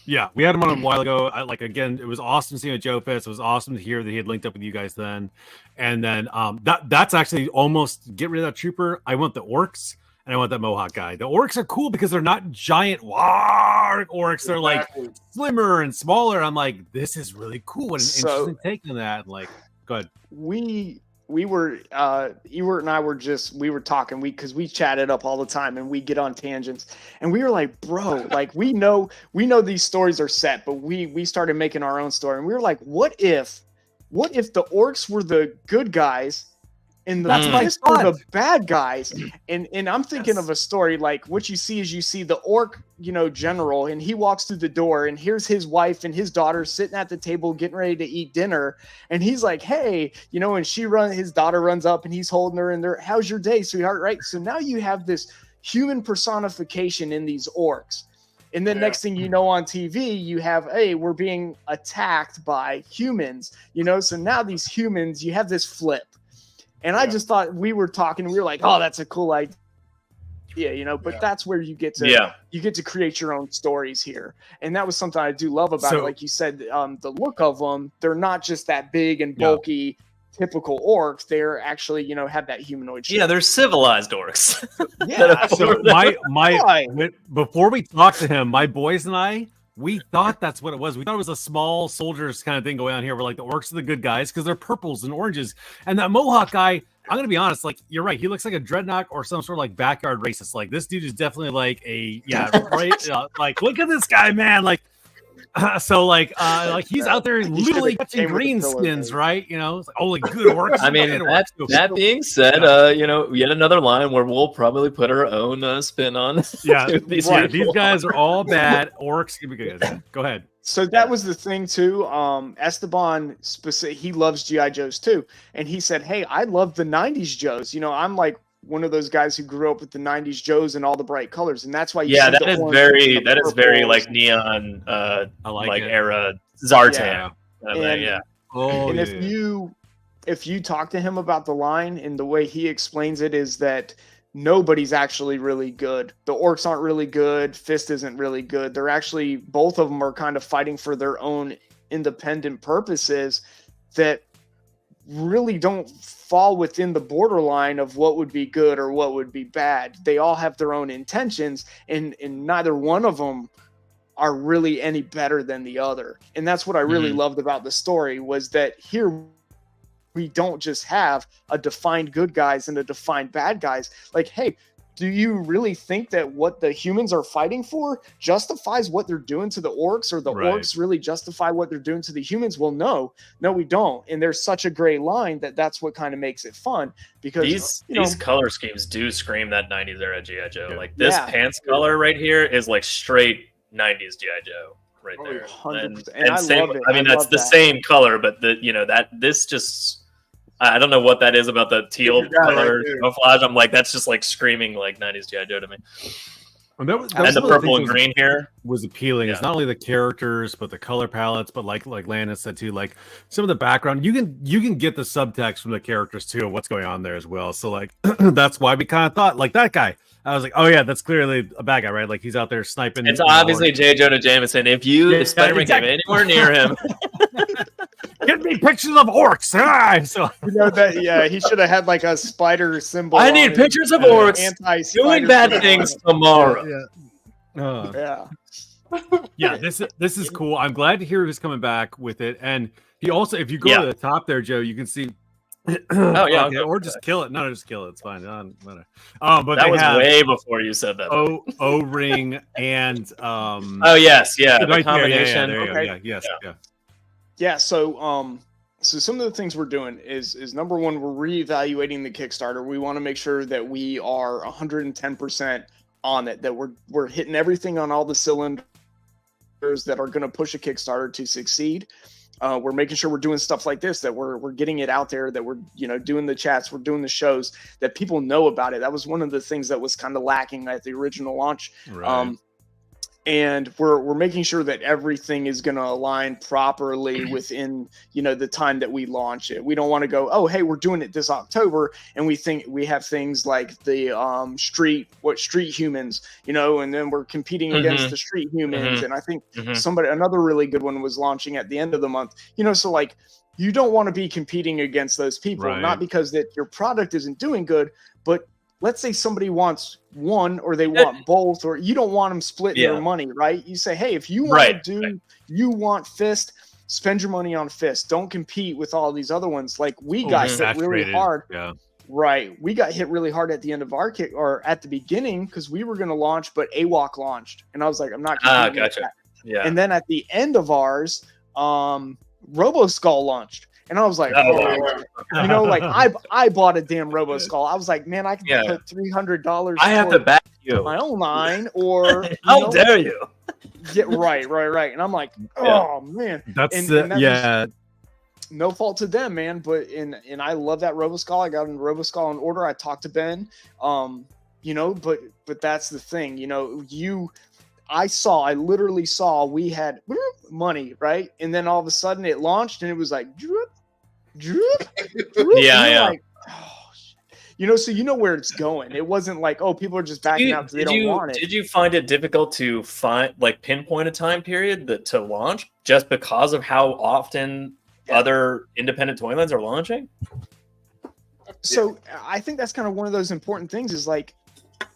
Yeah, we had him on a while ago. Again, it was awesome seeing Joe Fest. It was awesome to hear that he had linked up with you guys then. And then that's actually almost get rid of that trooper. I want the orcs and I want that Mohawk guy. The orcs are cool because they're not giant orcs. They're like slimmer and smaller. I'm like, this is really cool. What an interesting take on that. Like, go ahead. We were Ewert and I were we were talking because we chatted up all the time and we get on tangents and we were like, bro, like we know these stories are set, but we started making our own story and we were like, what if the orcs were the good guys and the fists were the bad guys? And I'm thinking of a story like what you see the orc, general, and he walks through the door and here's his wife and his daughter sitting at the table getting ready to eat dinner. And he's like, hey, and his daughter runs up and he's holding her and how's your day, sweetheart? Right. So now you have this human personification in these orcs. And then next thing you know on TV, you have, hey, we're being attacked by humans, so now these humans, you have this flip. And I just thought we were talking, we were like, oh, that's a cool idea, but that's where you get to create your own stories here. And that was something I do love about it. Like you said, the look of them, they're not just that big and bulky, typical orcs. They're actually, have that humanoid shape. Yeah, they're civilized orcs. Yeah. So before we talked to him, my boys and I, we thought that's what it was. We thought it was a small soldiers kind of thing going on here where like the orcs are the good guys because they're purples and oranges. And that Mohawk guy, I'm going to be honest, like you're right. He looks like a dreadnought or some sort of like backyard racist. Like this dude is definitely like like look at this guy, man. Like, like he's out there literally catching green skins, right? It's like, oh, like good orcs. I mean, that being said, yet another line where we'll probably put our own spin on. Yeah, these guys are all bad orcs. Go ahead. So that was the thing too. Esteban he loves GI Joes too, and he said, "Hey, I love the '90s Joes. I'm like one of those guys who grew up with the '90s Joes and all the bright colors, and that's why." That is very like neon, like era Zartan. And if you talk to him about the line and the way he explains it is that nobody's actually really good. The orcs aren't really good. Fist isn't really good. They're actually, both of them are kind of fighting for their own independent purposes that really don't fall within the borderline of what would be good or what would be bad. They all have their own intentions and neither one of them are really any better than the other. And that's what I really loved about the story was that here we don't just have a defined good guys and a defined bad guys. Like, hey, do you really think that what the humans are fighting for justifies what they're doing to the orcs, or the orcs really justify what they're doing to the humans? Well, no, we don't. And there's such a gray line that's what kind of makes it fun, because these color schemes do scream that 90s era GI Joe. Like this pants color right here is like straight 90s GI Joe right there. 100%. And I same, love it. I mean, that's the same color, but this just, I don't know what that is about the teal color camouflage. I'm like, that's just like screaming like 90s GI Joe to me. And the purple and green here was appealing. It's not only the characters, but the color palettes. But like Landon said too, like some of the background, you can get the subtext from the characters too, of what's going on there as well. So like that's why we kind of thought like that guy. I was like, oh yeah, that's clearly a bad guy, right? Like he's out there sniping. It's obviously J. Jonah Jameson. If Spider-Man came anywhere near him, get me pictures of orcs. So he should have had like a spider symbol. I need pictures of orcs doing bad things tomorrow. This is cool. I'm glad to hear he's coming back with it. And he also, if you go to the top there, Joe, you can see. Or just kill it. No, just kill it. It's fine. But that was way before you said that. O-ring and the combination. There you go. Yeah. Yeah, so some of the things we're doing is number one, we're reevaluating the Kickstarter. We want to make sure that we are 110% on it, that we're hitting everything on all the cylinders that are going to push a Kickstarter to succeed. We're making sure we're doing stuff like this, that we're getting it out there, that we're doing the chats, we're doing the shows, that people know about it. That was one of the things that was kind of lacking at the original launch. Right. And we're making sure that everything is going to align properly within the time that we launch it. We don't want to go, oh hey, we're doing it this October, and we think we have things like the street humans, and then we're competing against the street humans. And I think another really good one was launching at the end of the month. So like, you don't want to be competing against those people, Right. not because that your product isn't doing good, but let's say somebody wants one or they want both, or you don't want them splitting their money, right? You say, hey, if you want you want Fist, spend your money on Fist. Don't compete with all these other ones. Like we got hit really hard. Yeah. Right. We got hit really hard at the end of our kick, or at the beginning, because we were going to launch, but AWOC launched. And I was like, I'm not competing with that. Yeah. And then at the end of ours, RoboSkull launched. And I was like, like I bought a damn RoboSkull. I was like, man, I can put $300. I have to back you. My own line, or how dare you? Yeah, right. And I'm like, oh man, That's no fault to them, man. But and I love that RoboSkull. I got a RoboSkull on order. I talked to Ben, but that's the thing, I literally saw we had money, right? And then all of a sudden it launched and it was like, drip. Yeah. Like, oh, shit. So you know where it's going. It wasn't like, oh, people are just backing out because they don't want it. Did you find it difficult to pinpoint a time period to launch just because of how often other independent toy lines are launching? So I think that's kind of one of those important things is like,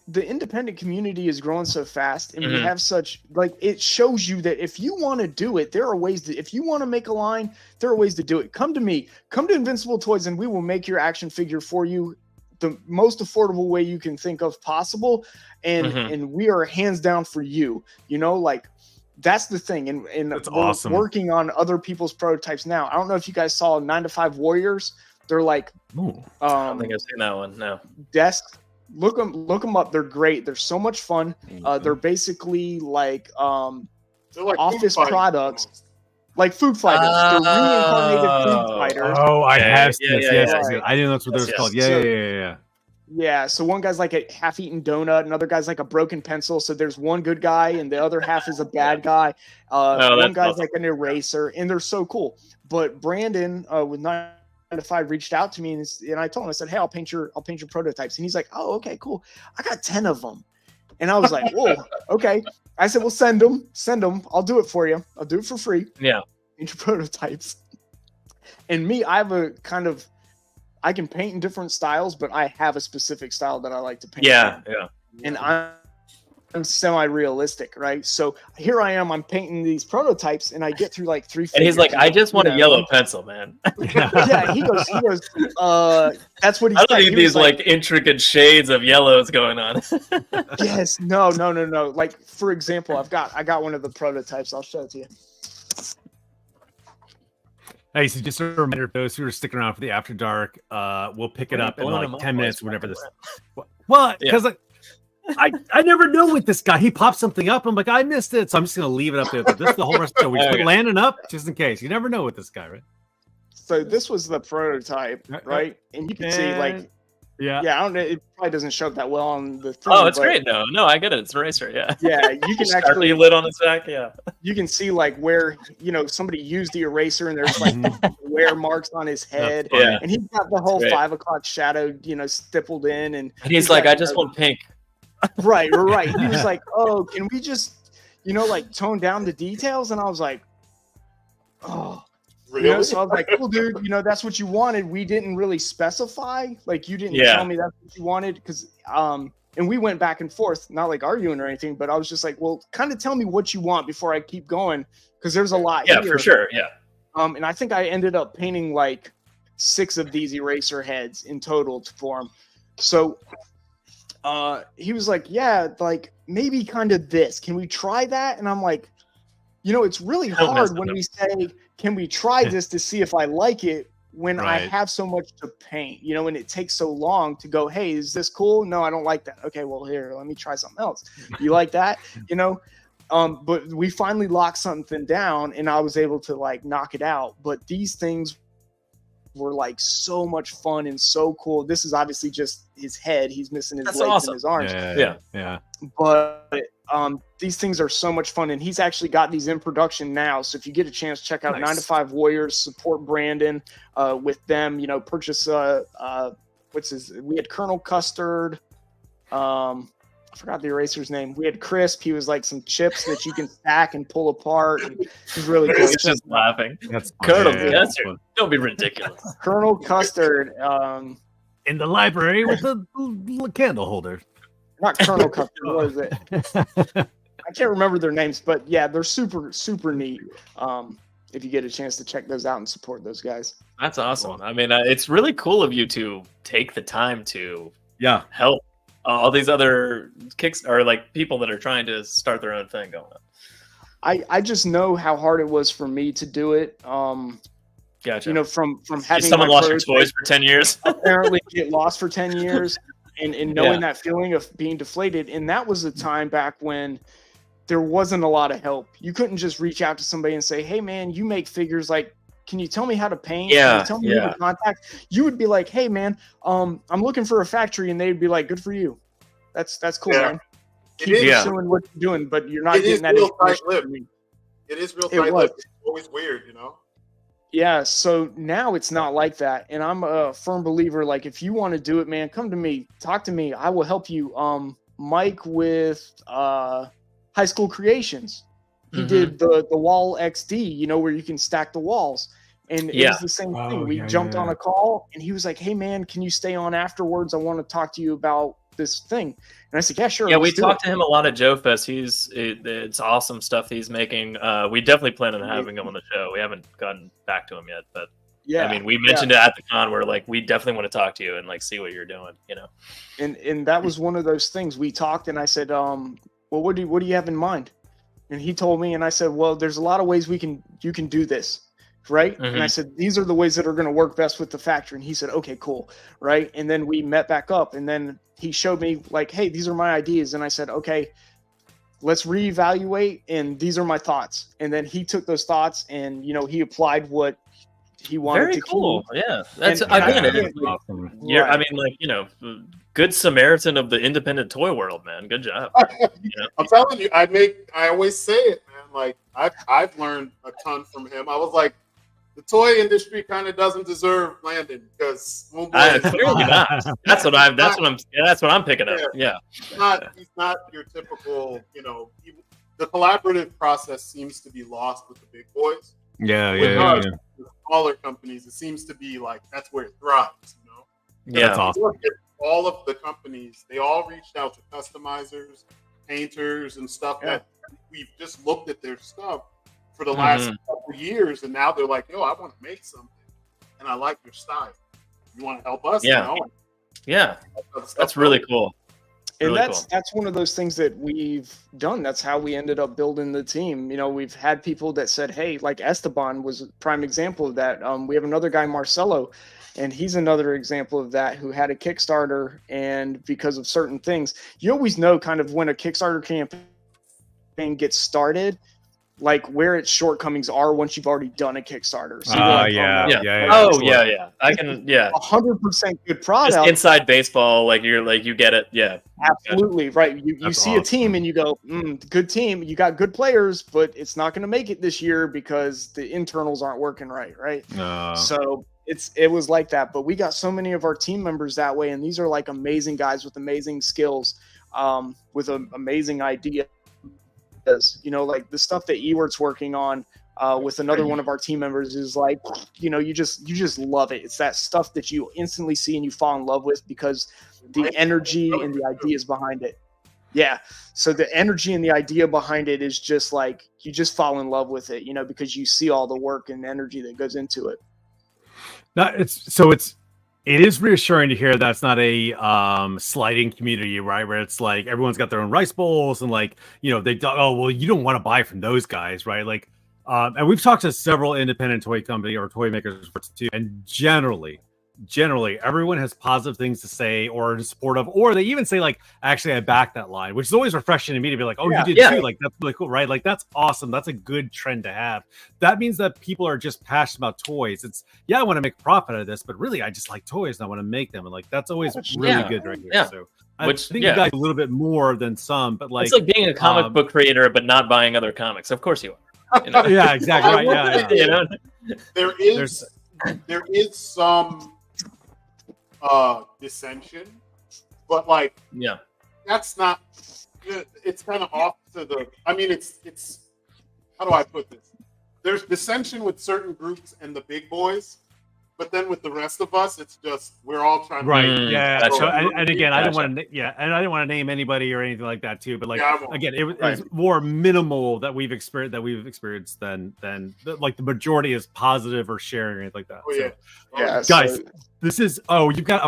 the independent community is growing so fast, and we have such, like, it shows you that if you want to do it, there are ways to, if you want to make a line, there are ways to do it. Come to me, come to Invincible Toys, and we will make your action figure for you the most affordable way you can think of possible. And we are hands down for you, like, that's the thing. And that's we're awesome. Working on other people's prototypes now. I don't know if you guys saw 9 to 5 Warriors. They're like, I don't think I've seen that one. No. Look them up. They're great. They're so much fun. They're basically like office products, like food fighters. They're reincarnated food fighters. Oh, I have seen this. Yes. Right. I didn't know that's what they're called. Yeah. Yeah. So one guy's like a half-eaten donut. Another guy's like a broken pencil. So there's one good guy, and the other half is a bad guy. One guy's like an eraser, and they're so cool. But Brandon with 9 to 5 reached out to me, and I told him, I said, hey, I'll paint your prototypes. And he's like, oh, okay, cool. I got 10 of them. And I was like, whoa, okay. I said, well, send them. I'll do it for you. I'll do it for free. Yeah. Paint your prototypes. And me, I have a kind of, I can paint in different styles, but I have a specific style that I like to paint. Yeah. And I'm semi-realistic, right? So here I am, I'm painting these prototypes, and I get through like 3 figures. And he's like, I just want a yellow pencil, man. Yeah, he goes, that's what he said. I don't need these like intricate shades of yellows going on. Yes, no. Like, for example, I got one of the prototypes. I'll show it to you. Hey, so just a reminder, those who are sticking around for the After Dark, we'll pick it up in like 10 minutes, whenever this. What? Because I never know with this guy. He pops something up. I'm like, I missed it. So I'm just going to leave it up there. This is the whole rest of the show. We just put Landon up just in case. You never know with this guy, right? So this was the prototype, right? And you can see, like, I don't know. It probably doesn't show up that well on the thing. Oh, it's great. No, I get it. It's a racer. Yeah. Yeah. You can actually lit on his back. Yeah. You can see like where, somebody used the eraser and there's like wear marks on his head. Yeah. And he's got the whole 5 o'clock shadow, stippled in. And he's like, I just want pink. Right. He was like, oh, can we just, like tone down the details? And I was like, oh, really? So I was like, cool, dude, that's what you wanted. We didn't really specify. Like, you didn't tell me that's what you wanted. Because, and we went back and forth, not like arguing or anything, but I was just like, well, kind of tell me what you want before I keep going. Because there's a lot here. Yeah, for sure. Yeah. And I think I ended up painting like 6 of these eraser heads in total for him. So, he was like, yeah, like maybe kind of this. Can we try that? And I'm like, it's really Don't mess hard with when them. we say, can we try this to see if I like it, when I Right. have so much to paint, and it takes so long to go, hey, is this cool? No, I don't like that. Okay, well, here, let me try something else. You like that? But we finally locked something down, and I was able to like knock it out. But these things were like so much fun and so cool. This is obviously just his head. He's missing his That's legs awesome. and his arms. Yeah. But these things are so much fun, and he's actually got these in production now. So if you get a chance, check out Nice. 9 to 5 Warriors, support Brandon with them. Purchase we had Colonel Custard. I forgot the eraser's name. We had Crisp. He was like some chips that you can stack and pull apart. And he's really cool. He's just laughing. That's Colonel fun. Custard. Don't be ridiculous. Colonel Custard. In the library with the candle holder. Not Colonel Custard. What is it? I can't remember their names, but yeah, they're super, super neat. If you get a chance to check those out and support those guys. That's awesome. I mean, it's really cool of you to take the time to Yeah. help all these other or like people that are trying to start their own thing going on. I just know how hard it was for me to do it. Gotcha. From having Someone my lost your prototype toys for 10 years. apparently get lost for 10 years and knowing that feeling of being deflated. And that was a time back when there wasn't a lot of help. You couldn't just reach out to somebody and say, hey man, you make figures, like, can you tell me how to paint? Yeah, Can you tell me who to contact? You would be like, hey man, I'm looking for a factory, and they'd be like, good for you. That's cool, Yeah. man. It Keep is, doing what you're doing, but you're not It is getting that real information tight-lipped. from me. It is real It tight. was. It's always weird, Yeah, so now it's not like that, and I'm a firm believer. Like, if you want to do it, man, come to me, talk to me. I will help you. Mike with High School Creations, he did the wall XD, where you can stack the walls, and it was the same thing. We jumped on a call, and he was like, "Hey, man, can you stay on afterwards? I want to talk to you about this thing." And I said, "Yeah, sure." Yeah, we talked to him a lot at Joe Fest. It's awesome stuff he's making. We definitely plan on having him on the show. We haven't gotten back to him yet, but yeah, I mean, we mentioned it at the con where like we definitely want to talk to you and like see what you're doing. And that was one of those things we talked, and I said, well, what do you have in mind? And he told me, and I said, well, there's a lot of ways you can do this. Right. And I said, these are the ways that are going to work best with the factory. And he said, okay, cool. Right. And then we met back up, and then he showed me like, hey, these are my ideas. And I said, okay, let's reevaluate. And these are my thoughts. And then he took those thoughts and, he applied what he wanted Very to cool. keep. Yeah. That's, And I mean, That's awesome. yeah, Right. I mean, like, good Samaritan of the independent toy world, man. Good job. I'm telling you, I always say it, man. Like I've learned a ton from him. I was like, the toy industry kind of doesn't deserve Landon because Clearly not. That's what I'm picking up. Yeah. he's not your typical, the collaborative process seems to be lost with the big boys. With us, the smaller companies, it seems to be like that's where it thrives, Yeah. That's awesome. All of the companies, they all reached out to customizers, painters, and stuff that we've just looked at their stuff for the last couple years, and now they're like, yo, I want to make something, and I like your style. You want to help us? Yeah. Yeah. That's really cool. And Really that's one of those things that we've done. That's how we ended up building the team. We've had people that said, hey, like Esteban was a prime example of that. We have another guy, Marcelo, and he's another example of that, who had a Kickstarter, and because of certain things, you always know kind of when a Kickstarter campaign gets started, like where its shortcomings are once you've already done a Kickstarter. So you're like, Oh yeah. I can 100% good product. Just inside baseball, like you get it. Yeah. Absolutely right. You That's see awesome. a team and you go, good team. You got good players, but it's not going to make it this year because the internals aren't working right. So it was like that. But we got so many of our team members that way, and these are like amazing guys with amazing skills, with an amazing idea. Like the stuff that Ewert's working on with another one of our team members is like, you just love it. It's that stuff that you instantly see and you fall in love with because the energy and the ideas behind it. Yeah. So the energy and the idea behind it is just like, you just fall in love with it, because you see all the work and energy that goes into it. It is reassuring to hear that's not a sliding community, right? Where it's like everyone's got their own rice bowls and like, they oh, well, you don't want to buy from those guys, right? Like, and we've talked to several independent toy company or toy makers too, and generally everyone has positive things to say or in support of, or they even say like, actually I back that line, which is always refreshing to me to be like, oh, you did too, like that's really cool, right? Like that's awesome. That's a good trend to have. That means that people are just passionate about toys. It's I want to make profit out of this, but really I just like toys and I want to make them, and like that's always really good right here. So I think you guys a little bit more than some, but like it's like being a comic book creator but not buying other comics. Of course you are. Yeah, exactly. Right. Yeah. There is some dissension, but like that's not, it's kind of off to the, I mean it's how do I put this, there's dissension with certain groups and the big boys, but then with the rest of us it's just we're all trying to So, and again I didn't want to name anybody or anything like that too, but like again it was more minimal that we've experienced than like the majority is positive or sharing or anything like that. Guys, this is you've got,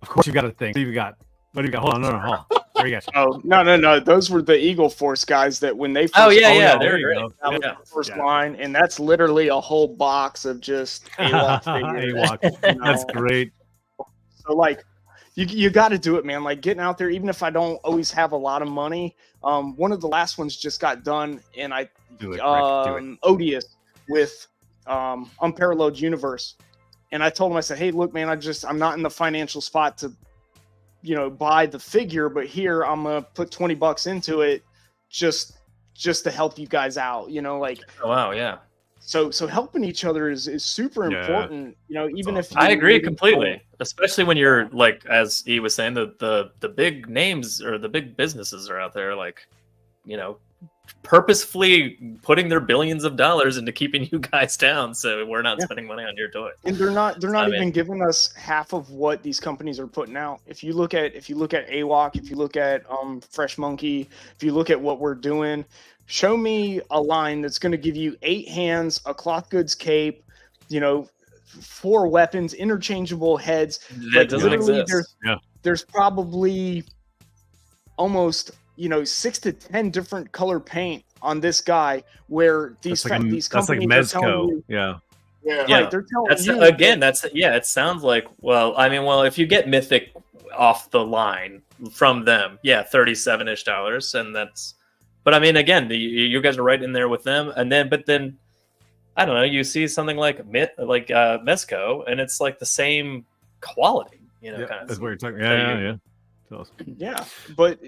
of course you've got a thing. What do you got? Hold on, hold on. There you go. No. Those were the Eagle Force guys that when they first there you go. That was the first line, and that's literally a whole box of just AWOC figures. That's great. So like you got to do it, man. Like getting out there, even if I don't always have a lot of money. One of the last ones just got done, and I do it. Odious with Unparalleled Universe. And I told him, I said, hey, look, man, I'm not in the financial spot to, buy the figure, but here I'm going to put $20 into it just to help you guys out, like. Oh, wow. Yeah. So helping each other is super important, even if I agree completely, especially when you're like, as he was saying, the big names or the big businesses are out there, like, purposefully putting their billions of dollars into keeping you guys down, so we're not spending money on your toys. And they're not even giving us half of what these companies are putting out. If you look at AWOC, if you look at Fresh Monkey, if you look at what we're doing, show me a line that's going to give you 8 hands, a cloth goods cape, 4 weapons, interchangeable heads. That doesn't exist. There's probably almost 6 to 10 different color paint on this guy, where these companies that's like Mezco. Right, they're telling you again, it sounds like, if you get Mythic off the line from them, $37-ish, and that's, but I mean, again, you guys are right in there with them, but then I don't know, you see something like Mezco, and it's like the same quality, kind of. That's what you're talking. Yeah. Awesome. Yeah, but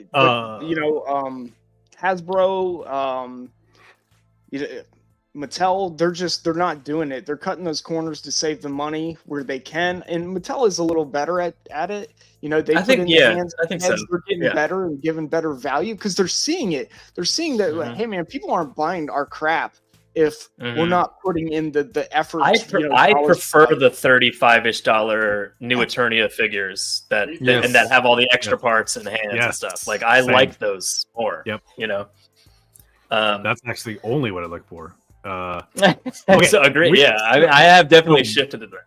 Hasbro, Mattel, they're not doing it. They're cutting those corners to save the money where they can, and Mattel is a little better at it. I think so. They're getting better and giving better value because they're seeing it. They're seeing that, like, hey man, people aren't buying our crap if we're not putting in the effort. I prefer the $35-ish new Eternia figures that have all the extra parts and hands and stuff. Like I like those more. Yep. That's actually only what I look for. So agree. I have definitely shifted it there.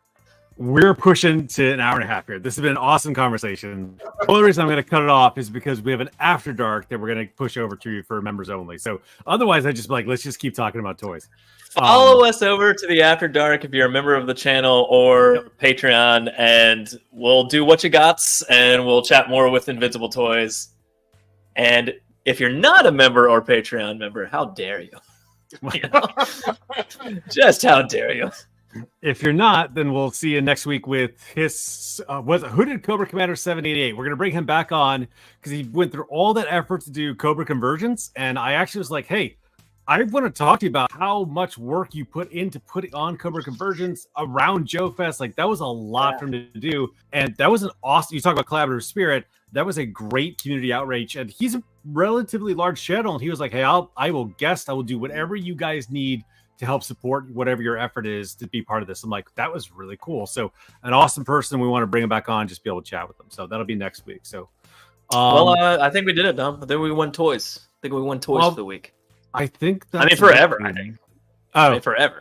We're pushing to an hour and a half here. This has been an awesome conversation. The only reason I'm going to cut it off is because we have an after dark that we're going to push over to you for members only. So otherwise, I just let's just keep talking about toys. Follow us over to the after dark if you're a member of the channel or Patreon, and we'll do what you gots, and we'll chat more with Invincible Toys. And if you're not a member or Patreon member, how dare you? Just how dare you? If you're not, then we'll see you next week with his Hooded Cobra Commander 788. We're going to bring him back on because he went through all that effort to do Cobra conversions. And I actually was like, hey, I want to talk to you about how much work you put into putting on Cobra conversions around Joe Fest. Like that was a lot for him to do. And that was an awesome, you talk about collaborative spirit. That was a great community outreach. And he's a relatively large channel. And he was like, hey, I will do whatever you guys need to help support whatever your effort is to be part of this. I'm like, that was really cool. So an awesome person. We want to bring him back on, just be able to chat with them. So that'll be next week. So, I think we did it, Dom. I think we won toys. For the week. I think that's forever. I think. Forever.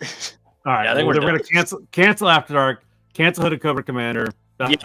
All right. I think we're going to cancel After Dark, cancel Hooded Cobra Commander. We're